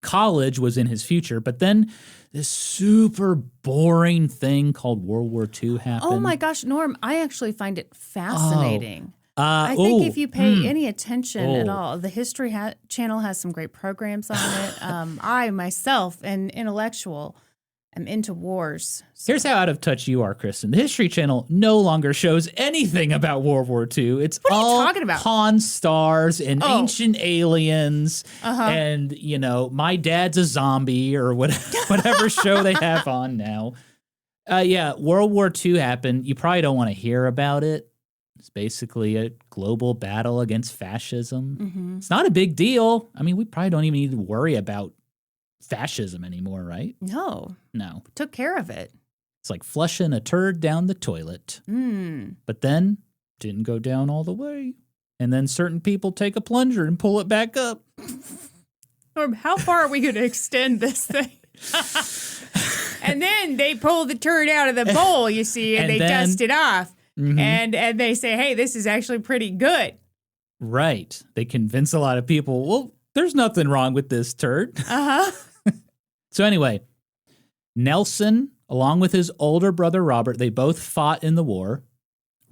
College was in his future, but then this super boring thing called World War II happened. Oh my gosh, Norm, I actually find it fascinating. I Oh, think if you pay any attention at all, the History Channel has some great programs on it. I myself, an intellectual, am into wars. So. Here's how out of touch you are, Kristen. The History Channel no longer shows anything about World War II. It's What are you all talking about? Pawn Stars and Oh. ancient aliens and, My Dad's a Zombie or whatever show they have on now. Yeah, World War II happened. You probably don't want to hear about it. It's basically a global battle against fascism. Mm-hmm. It's not a big deal. I mean, we probably don't even need to worry about fascism anymore, right? No, No. took care of it. It's like flushing a turd down the toilet. But then, didn't go down all the way. And then certain people take a plunger and pull it back up. Norm, how far are we going to extend this thing? And then they pull the turd out of the bowl, you see, and they dust it off. Mhm. And they say, hey, this is actually pretty good. Right. They convince a lot of people, well, there's nothing wrong with this turd. Uh-huh. So anyway, Nelson, along with his older brother Robert, they both fought in the war.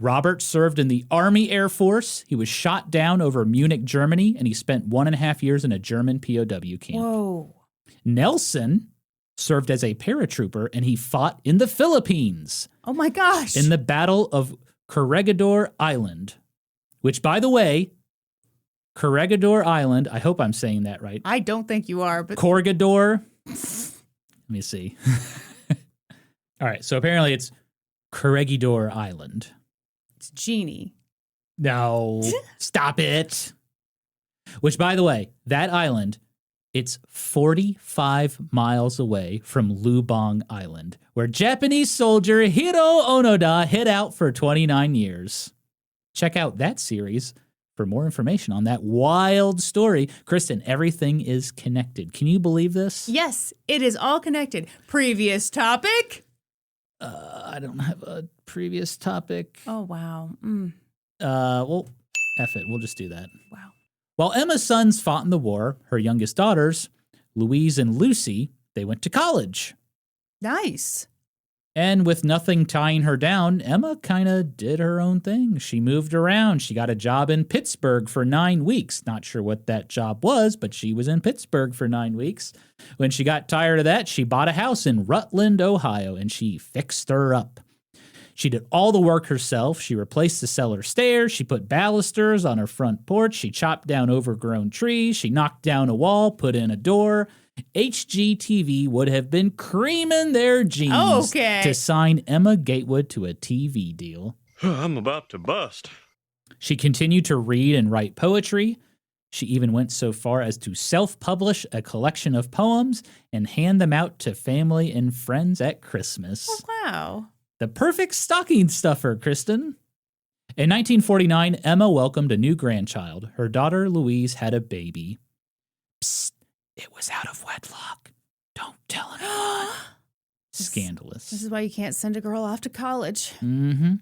Robert served in the Army Air Force. He was shot down over Munich, Germany, and he spent 1.5 years in a German POW camp. Whoa. Nelson served as a paratrooper, and he fought in the Philippines Oh, my gosh. in the Battle of Corregidor Island, which, by the way, Corregidor Island, I hope I'm saying that right. I don't think you are, but Corregidor. Let me see. All right, so apparently it's Corregidor Island. it's Genie. No, stop it. Which, by the way, that island It's 45 miles away from Lubang Island, where Japanese soldier Hiro Onoda hid out for 29 years. Check out that series for more information on that wild story. Kristen, everything is connected. Can you believe this? Yes, it is all connected. Previous topic? I don't have a previous topic. Oh, wow. Well, F it. We'll just do that. Wow. While Emma's sons fought in the war, her youngest daughters, Louise and Lucy, they went to college. Nice. And with nothing tying her down, Emma kind of did her own thing. She moved around. She got a job in Pittsburgh for 9 weeks. Not sure what that job was, but she was in Pittsburgh for 9 weeks. When she got tired of that, she bought a house in Rutland, Ohio, and she fixed her up. She did all the work herself. She replaced the cellar stairs. She put balusters on her front porch. She chopped down overgrown trees. She knocked down a wall, put in a door. HGTV would have been creaming their jeans to sign Emma Gatewood to a TV deal. I'm about to bust. She continued to read and write poetry. She even went so far as to self-publish a collection of poems and hand them out to family and friends at Christmas. Oh, wow. The perfect stocking stuffer, Kristen. In 1949, Emma welcomed a new grandchild. Her daughter, Louise, had a baby. Psst, it was out of wedlock. Don't tell anyone. Scandalous. This is why you can't send a girl off to college. Mm-hmm.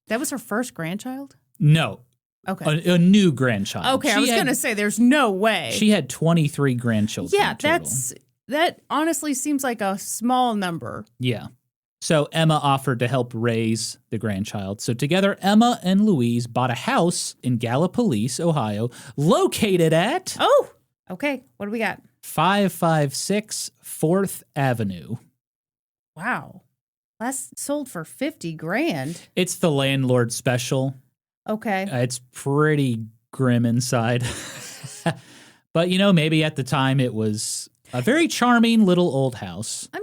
That was her first grandchild? No. Okay. A new grandchild. Okay, I was going to say there's no way. She had 23 grandchildren. Yeah, that honestly seems like a small number. Yeah. So Emma offered to help raise the grandchild. So together, Emma and Louise bought a house in Gallipolis, Ohio, located at... Oh, okay. What do we got? 556 4th Avenue. Wow. That's sold for $50,000. It's the landlord special. Okay. It's pretty grim inside. But, maybe at the time it was a very charming little old house. I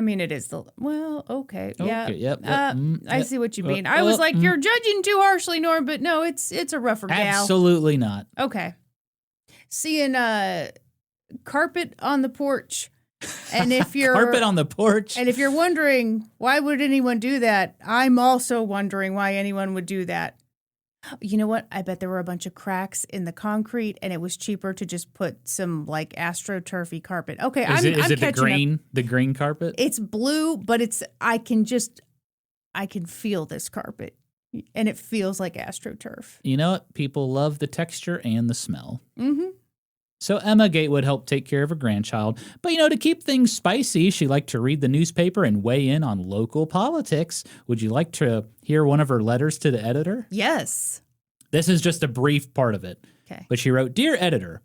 mean, it is okay. Yeah. Okay, yep, I see what you mean. I was like, you're judging too harshly, Norm, but no, it's a rougher gal. Absolutely not. Okay. Seeing carpet on the porch. And if you're carpet on the porch. And if you're wondering why would anyone do that, I'm also wondering why anyone would do that. You know what? I bet there were a bunch of cracks in the concrete, and it was cheaper to just put some like AstroTurfy carpet. Okay, is it the green? Up. The green carpet? It's blue, but I can feel this carpet, and it feels like AstroTurf. You know what? People love the texture and the smell. Mm-hmm. So Emma Gatewood helped take care of her grandchild. But, to keep things spicy, she liked to read the newspaper and weigh in on local politics. Would you like to hear one of her letters to the editor? Yes. This is just a brief part of it. Okay. But she wrote, "Dear editor,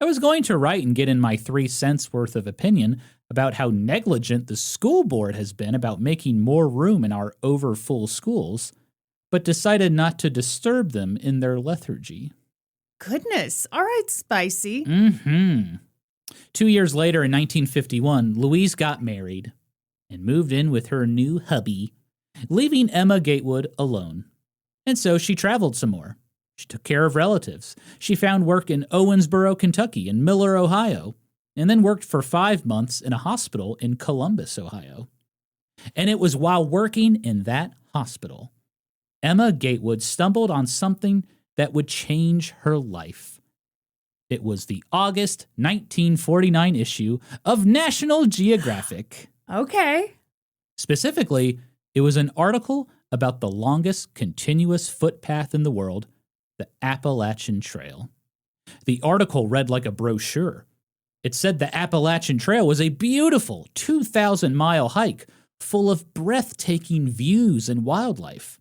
I was going to write and get in my 3 cents worth of opinion about how negligent the school board has been about making more room in our overfull schools, but decided not to disturb them in their lethargy." Goodness. All right, spicy. Mm-hmm. 2 years later, in 1951, Louise got married and moved in with her new hubby, leaving Emma Gatewood alone. And so she traveled some more. She took care of relatives. She found work in Owensboro, Kentucky, and Miller, Ohio, and then worked for 5 months in a hospital in Columbus, Ohio. And it was while working in that hospital, Emma Gatewood stumbled on something that would change her life. It was the August 1949 issue of National Geographic. Okay. Specifically, it was an article about the longest continuous footpath in the world, the Appalachian Trail. The article read like a brochure. It said the Appalachian Trail was a beautiful 2,000-mile hike full of breathtaking views and wildlife.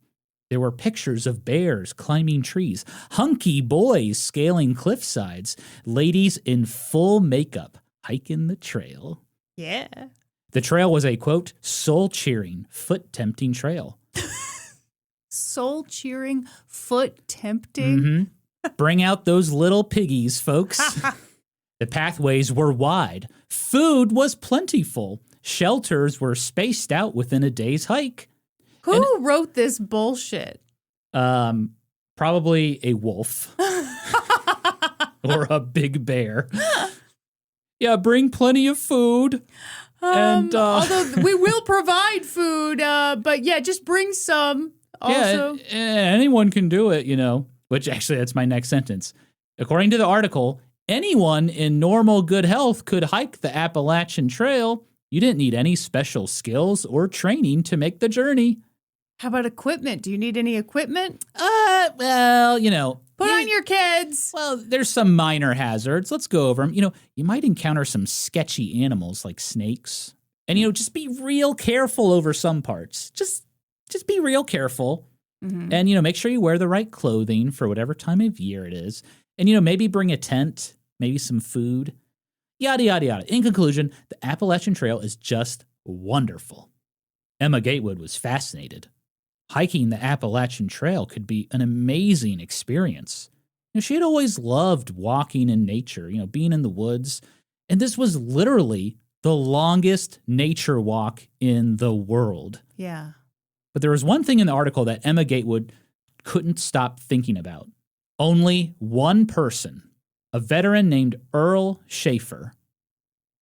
There were pictures of bears climbing trees, hunky boys scaling cliff sides, ladies in full makeup hiking the trail. Yeah. The trail was a, quote, soul-cheering, foot-tempting trail. Soul-cheering, foot-tempting? Mm-hmm. Bring out those little piggies, folks. The pathways were wide. Food was plentiful. Shelters were spaced out within a day's hike. Who wrote this bullshit? Probably a wolf. or a big bear. Yeah, bring plenty of food. Although we will provide food, but yeah, just bring some. Also, yeah, anyone can do it, which actually that's my next sentence. According to the article, anyone in normal good health could hike the Appalachian Trail. You didn't need any special skills or training to make the journey. How about equipment? Do you need any equipment? Well, Put on your Keds. Well, there's some minor hazards. Let's go over them. You might encounter some sketchy animals like snakes. And, just be real careful over some parts. Just be real careful. Mm-hmm. And, make sure you wear the right clothing for whatever time of year it is. And, maybe bring a tent, maybe some food, yada, yada, yada. In conclusion, the Appalachian Trail is just wonderful. Emma Gatewood was fascinated. Hiking the Appalachian Trail could be an amazing experience. She had always loved walking in nature, being in the woods. And this was literally the longest nature walk in the world. Yeah. But there was one thing in the article that Emma Gatewood couldn't stop thinking about. Only one person, a veteran named Earl Schaefer,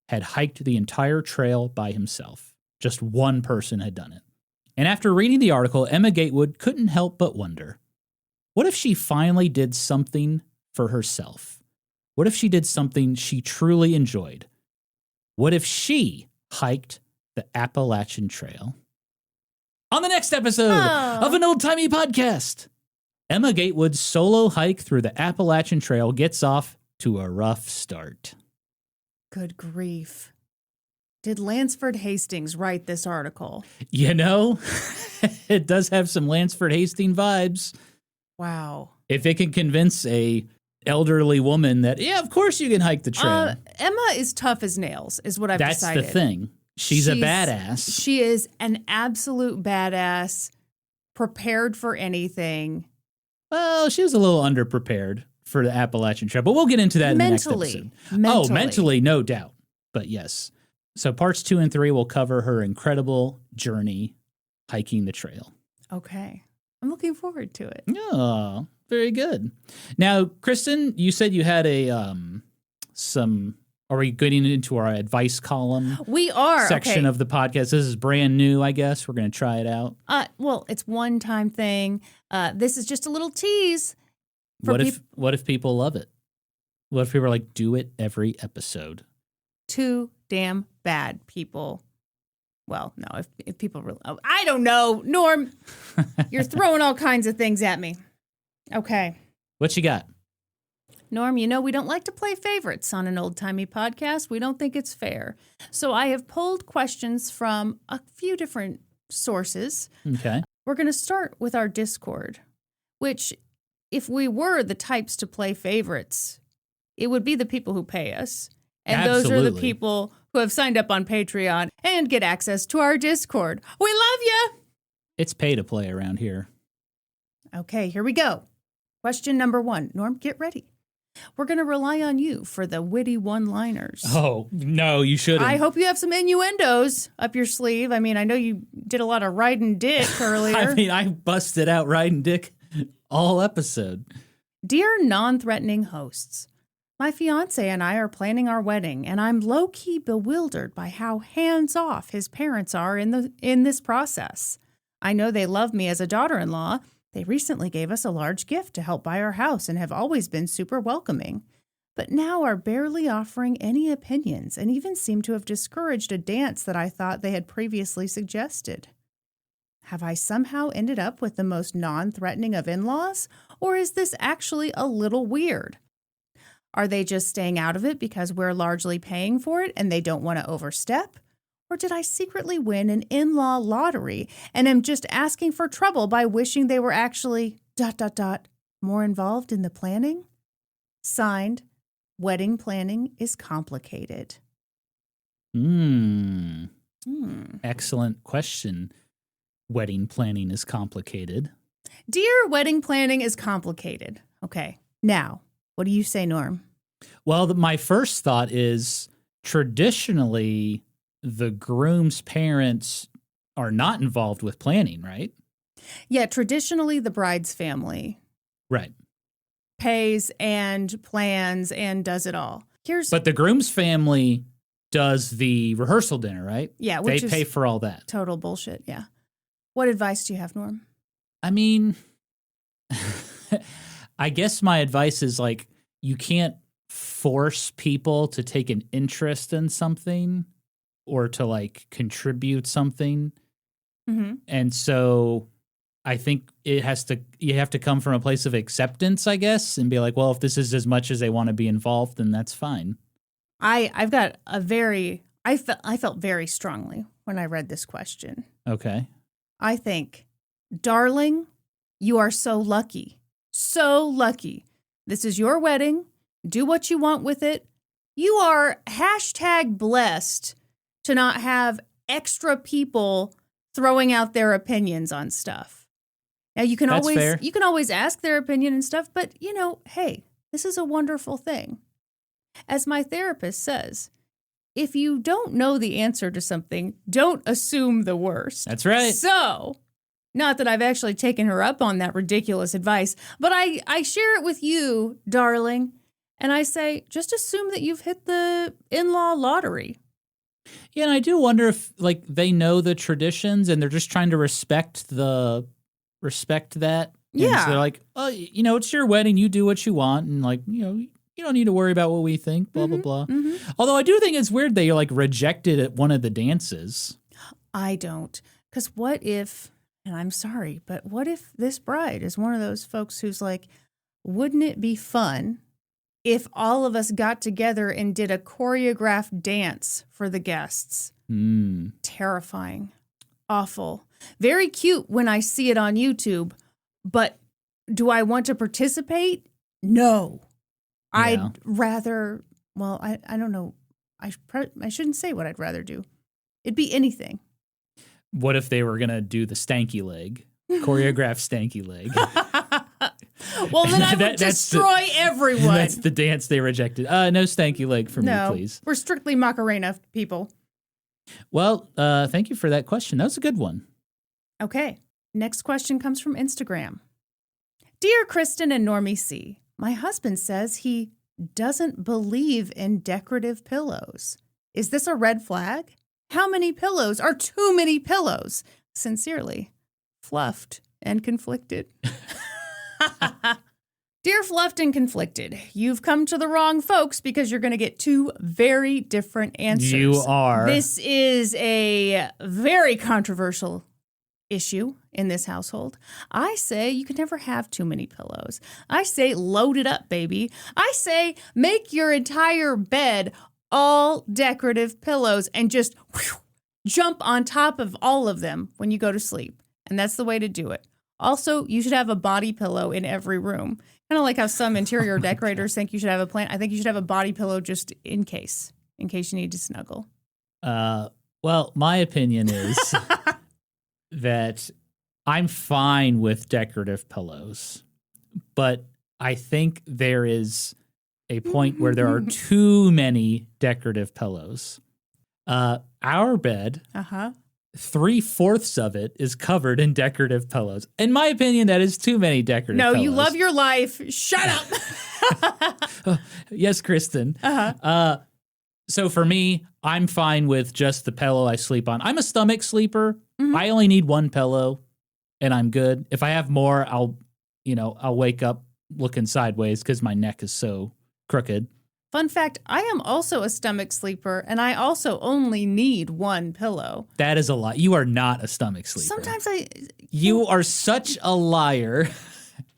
had hiked the entire trail by himself. Just one person had done it. And after reading the article, Emma Gatewood couldn't help but wonder, what if she finally did something for herself? What if she did something she truly enjoyed? What if she hiked the Appalachian Trail? On the next episode of an old-timey podcast, Emma Gatewood's solo hike through the Appalachian Trail gets off to a rough start. Good grief. Did Lansford Hastings write this article? It does have some Lansford Hastings vibes. Wow. If it can convince a elderly woman that, yeah, of course you can hike the trail. Emma is tough as nails, is what I've decided. That's the thing. She's a badass. She is an absolute badass, prepared for anything. Well, she was a little underprepared for the Appalachian Trail, but we'll get into that in the next episode. Oh, mentally, no doubt. But yes. So parts 2 and 3 will cover her incredible journey hiking the trail. Okay. I'm looking forward to it. Oh, very good. Now, Kristen, you said you had are we getting into our advice column? We are. Section of the podcast. This is brand new, I guess. We're going to try it out. Well, it's one-time thing. This is just a little tease. What if people love it? What if people are like, do it every episode? Too damn bad, people. Well, no, if people really... Oh, I don't know, Norm. You're throwing all kinds of things at me. Okay. What you got? Norm, we don't like to play favorites on an old-timey podcast. We don't think it's fair. So I have pulled questions from a few different sources. Okay. We're going to start with our Discord, which, if we were the types to play favorites, it would be the people who pay us. And Absolutely. Those are the people who have signed up on Patreon and get access to our Discord. We love you. It's pay to play around here. Okay, here we go. Question number 1. Norm, get ready. We're going to rely on you for the witty one-liners. Oh, no, you shouldn't. I hope you have some innuendos up your sleeve. I mean, I know you did a lot of riding dick earlier. I busted out riding dick all episode. Dear non-threatening hosts, my fiance and I are planning our wedding, and I'm low-key bewildered by how hands-off his parents are in this process. I know they love me as a daughter-in-law. They recently gave us a large gift to help buy our house and have always been super welcoming, but now are barely offering any opinions and even seem to have discouraged a dance that I thought they had previously suggested. Have I somehow ended up with the most non-threatening of in-laws, or is this actually a little weird? Are they just staying out of it because we're largely paying for it and they don't want to overstep? Or did I secretly win an in-law lottery and am just asking for trouble by wishing they were actually ... more involved in the planning? Signed, wedding planning is complicated. Excellent question. Wedding planning is complicated. Dear wedding planning is complicated. Okay, now, what do you say, Norm? Well, my first thought is traditionally the groom's parents are not involved with planning, right? Yeah, traditionally the bride's family. Right. pays and plans and does it all. But the groom's family does the rehearsal dinner, right? Yeah, they which is pay for all that. total bullshit. Yeah. What advice do you have, Norm? I mean, I guess my advice is like you can't force people to take an interest in something or to like contribute something. Mm-hmm. And so I think you have to come from a place of acceptance, I guess, and be like, well, if this is as much as they want to be involved, then that's fine. I felt very strongly when I read this question. Okay. I think, darling, you are so lucky. So lucky. This is your wedding. Do what you want with it. You are #blessed to not have extra people throwing out their opinions on stuff. Now you can That's fair. you can always ask their opinion and stuff, but hey, this is a wonderful thing. As my therapist says, if you don't know the answer to something, don't assume the worst. That's right. So, not that I've actually taken her up on that ridiculous advice, but I share it with you, darling, and I say, just assume that you've hit the in-law lottery. Yeah, and I do wonder if like they know the traditions and they're just trying to respect that. And Yeah. so they're like, oh, it's your wedding, you do what you want, and like, you don't need to worry about what we think, blah, blah, blah. Mm-hmm. Although I do think it's weird they like rejected at one of the dances. I don't. Because what if, and I'm sorry, but what if this bride is one of those folks who's like, wouldn't it be fun if all of us got together and did a choreographed dance for the guests? Terrifying. Awful. Very cute when I see it on YouTube, but do I want to participate? No. Yeah. I'd rather, well, I don't know. I shouldn't say what I'd rather do. It'd be anything. What if they were going to do the stanky leg, choreographed stanky leg? Well, then I would destroy everyone. That's the dance they rejected. No stanky leg for me, please. We're strictly Macarena people. Well, thank you for that question. That was a good one. Okay. Next question comes from Instagram. Dear Kristen and Normie C., my husband says he doesn't believe in decorative pillows. Is this a red flag? How many pillows are too many pillows? Sincerely, Fluffed and Conflicted. Dear Fluffed and Conflicted, you've come to the wrong folks because you're going to get two very different answers. You are. This is a very controversial issue in this household. I say you can never have too many pillows. I say load it up, baby. I say make your entire bed all decorative pillows and just jump on top of all of them when you go to sleep. And that's the way to do it. Also, you should have a body pillow in every room. Kind of like how some interior decorators think you should have a plant. I think you should have a body pillow just in case you need to snuggle. Well, my opinion is that I'm fine with decorative pillows, but I think there is a point where there are too many decorative pillows. Our bed, 3/4 of it is covered in decorative pillows. In my opinion, that is too many decorative pillows. No, you love your life. Shut up. Yes, Kristen. So for me, I'm fine with just the pillow I sleep on. I'm a stomach sleeper. I only need one pillow and I'm good. If I have more, I'll wake up looking sideways because my neck is so crooked. Fun fact, I am also a stomach sleeper, and I also only need one pillow. That is a lie. You are not a stomach sleeper. Sometimes You are such a liar.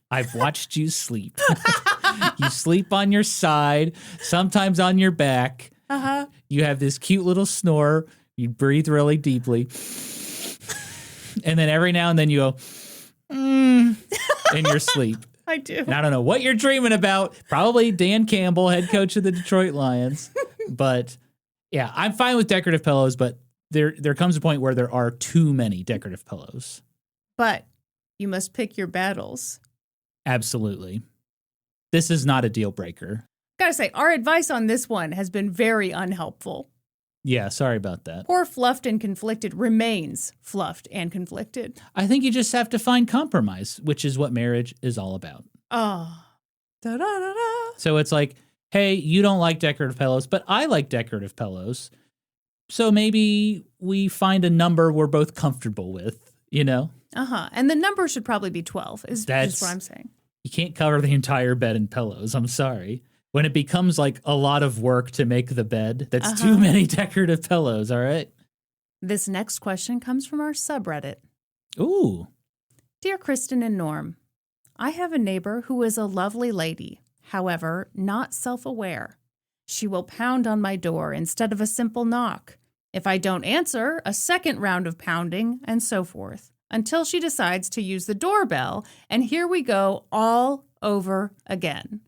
I've watched you sleep. You sleep on your side, sometimes on your back. You have this cute little snore. You breathe really deeply. And then every now and then you go, in your sleep. I do. And I don't know what you're dreaming about. Probably Dan Campbell, head coach of the Detroit Lions. But yeah, I'm fine with decorative pillows, but there comes a point where there are too many decorative pillows. But you must pick your battles. Absolutely. This is not a deal breaker. Gotta say, our advice on this one has been very unhelpful. Yeah, sorry about that. Poor Fluffed and Conflicted remains fluffed and conflicted. I think you just have to find compromise, which is what marriage is all about. Oh, Da-da-da-da. So it's like, hey, you don't like decorative pillows, but I like decorative pillows. So maybe we find a number we're both comfortable with, you know? Uh-huh. And the number should probably be 12 is what I'm saying. You can't cover the entire bed in pillows. I'm sorry. When it becomes like a lot of work to make the bed, that's too many decorative pillows, all right? This next question comes from our subreddit. Ooh. Dear Kristen and Norm, I have a neighbor who is a lovely lady, however, not self-aware. She will pound on my door instead of a simple knock. If I don't answer, a second round of pounding, and so forth, until she decides to use the doorbell, and here we go all over again.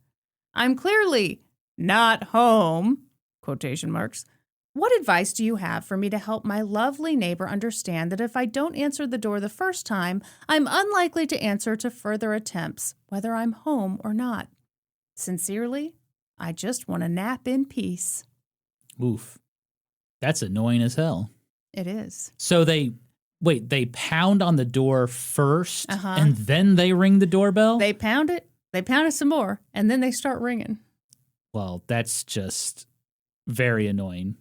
I'm clearly not home, quotation marks. What advice do you have for me to help my lovely neighbor understand that if I don't answer the door the first time, I'm unlikely to answer to further attempts, whether I'm home or not? Sincerely, I just want to nap in peace. Oof. That's annoying as hell. It is. So they pound on the door first and then they ring the doorbell? They pound it some more, and then they start ringing. Well, that's just very annoying.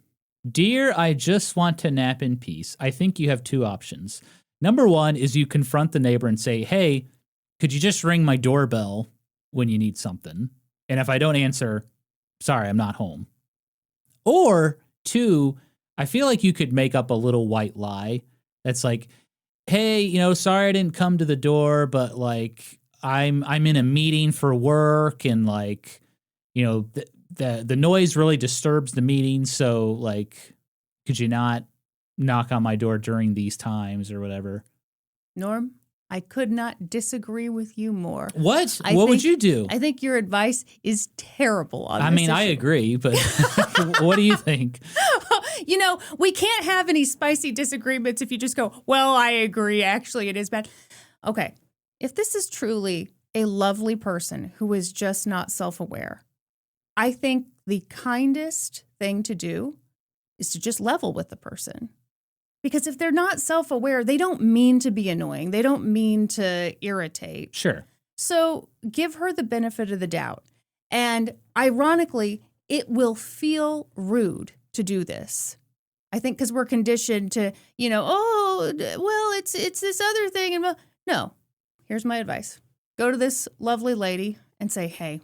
Dear, I just want to nap in peace. I think you have two options. Number one is you confront the neighbor and say, hey, could you just ring my doorbell when you need something? And if I don't answer, sorry, I'm not home. Or two, I feel like you could make up a little white lie that's like, hey, sorry I didn't come to the door, but like I'm in a meeting for work and like, the noise really disturbs the meeting. So like, could you not knock on my door during these times or whatever? Norm, I could not disagree with you more. What? What would you do? I think your advice is terrible on this issue. I agree, but what do you think? We can't have any spicy disagreements if you just go, well, I agree. Actually, it is bad. Okay. If this is truly a lovely person who is just not self-aware, I think the kindest thing to do is to just level with the person. Because if they're not self-aware, they don't mean to be annoying. They don't mean to irritate. Sure. So give her the benefit of the doubt. And ironically, it will feel rude to do this. I think because we're conditioned to, it's this other thing. And no, here's my advice. Go to this lovely lady and say, hey,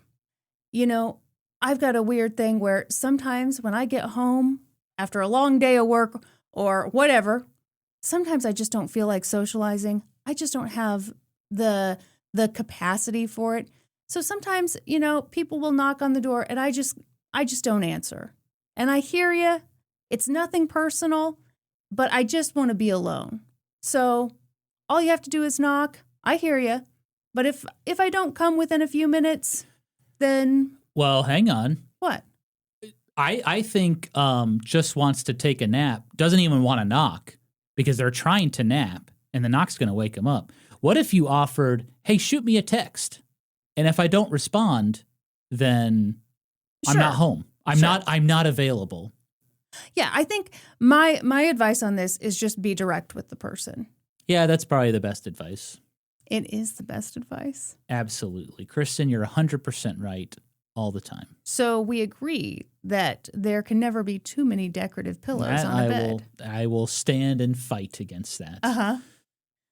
I've got a weird thing where sometimes when I get home after a long day of work or whatever, sometimes I just don't feel like socializing. I just don't have the capacity for it. So sometimes, people will knock on the door and I just don't answer. And I hear you. It's nothing personal, but I just want to be alone. So all you have to do is knock. I hear you. But if I don't come within a few minutes, then... Well, hang on. What? I think just wants to take a nap, doesn't even want to knock because they're trying to nap and the knock's going to wake them up. What if you offered, hey, shoot me a text. And if I don't respond, then Sure. I'm not home. I'm not available. Yeah, I think my advice on this is just be direct with the person. Yeah, that's probably the best advice. It is the best advice. Absolutely. Kristen, you're 100% right all the time. So we agree that there can never be too many decorative pillows on a bed. I will stand and fight against that. Uh-huh.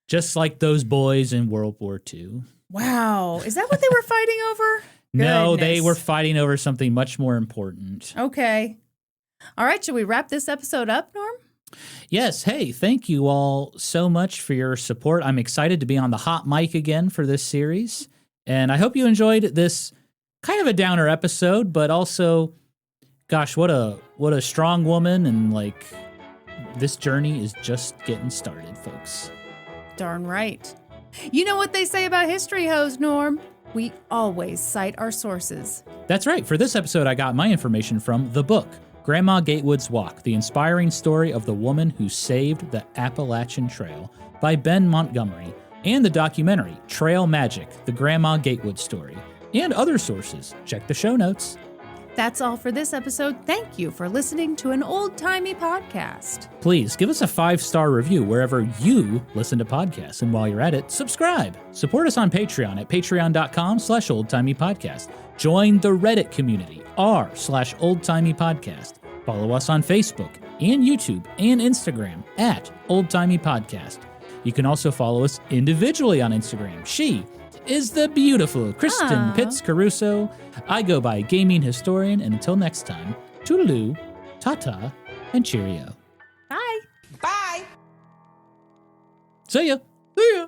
Just like those boys in World War II. Wow. Is that what they were fighting over? No, Goodness. they were fighting over something much more important. Okay. All right, should we wrap this episode up, Norm? Yes. Hey, thank you all so much for your support. I'm excited to be on the hot mic again for this series. And I hope you enjoyed this kind of a downer episode, but also, gosh, what a strong woman. And like, this journey is just getting started, folks. Darn right. You know what they say about history hoes, Norm? We always cite our sources. That's right. For this episode, I got my information from the book, Grandma Gatewood's Walk, the inspiring story of the woman who saved the Appalachian Trail by Ben Montgomery, and the documentary, Trail Magic, the Grandma Gatewood Story, and other sources. Check the show notes. That's all for this episode. Thank you for listening to an old-timey podcast. Please give us a 5-star review wherever you listen to podcasts. And while you're at it, subscribe. Support us on Patreon at patreon.com/oldtimeypodcast. Join the Reddit community, r/oldtimeypodcast. Follow us on Facebook and YouTube and Instagram at oldtimeypodcast. You can also follow us individually on Instagram. She is the beautiful Kristen Pitts Caruso. I go by Gaming Historian, and until next time, toodaloo, ta-ta, and cheerio. Bye. Bye. See ya. See ya.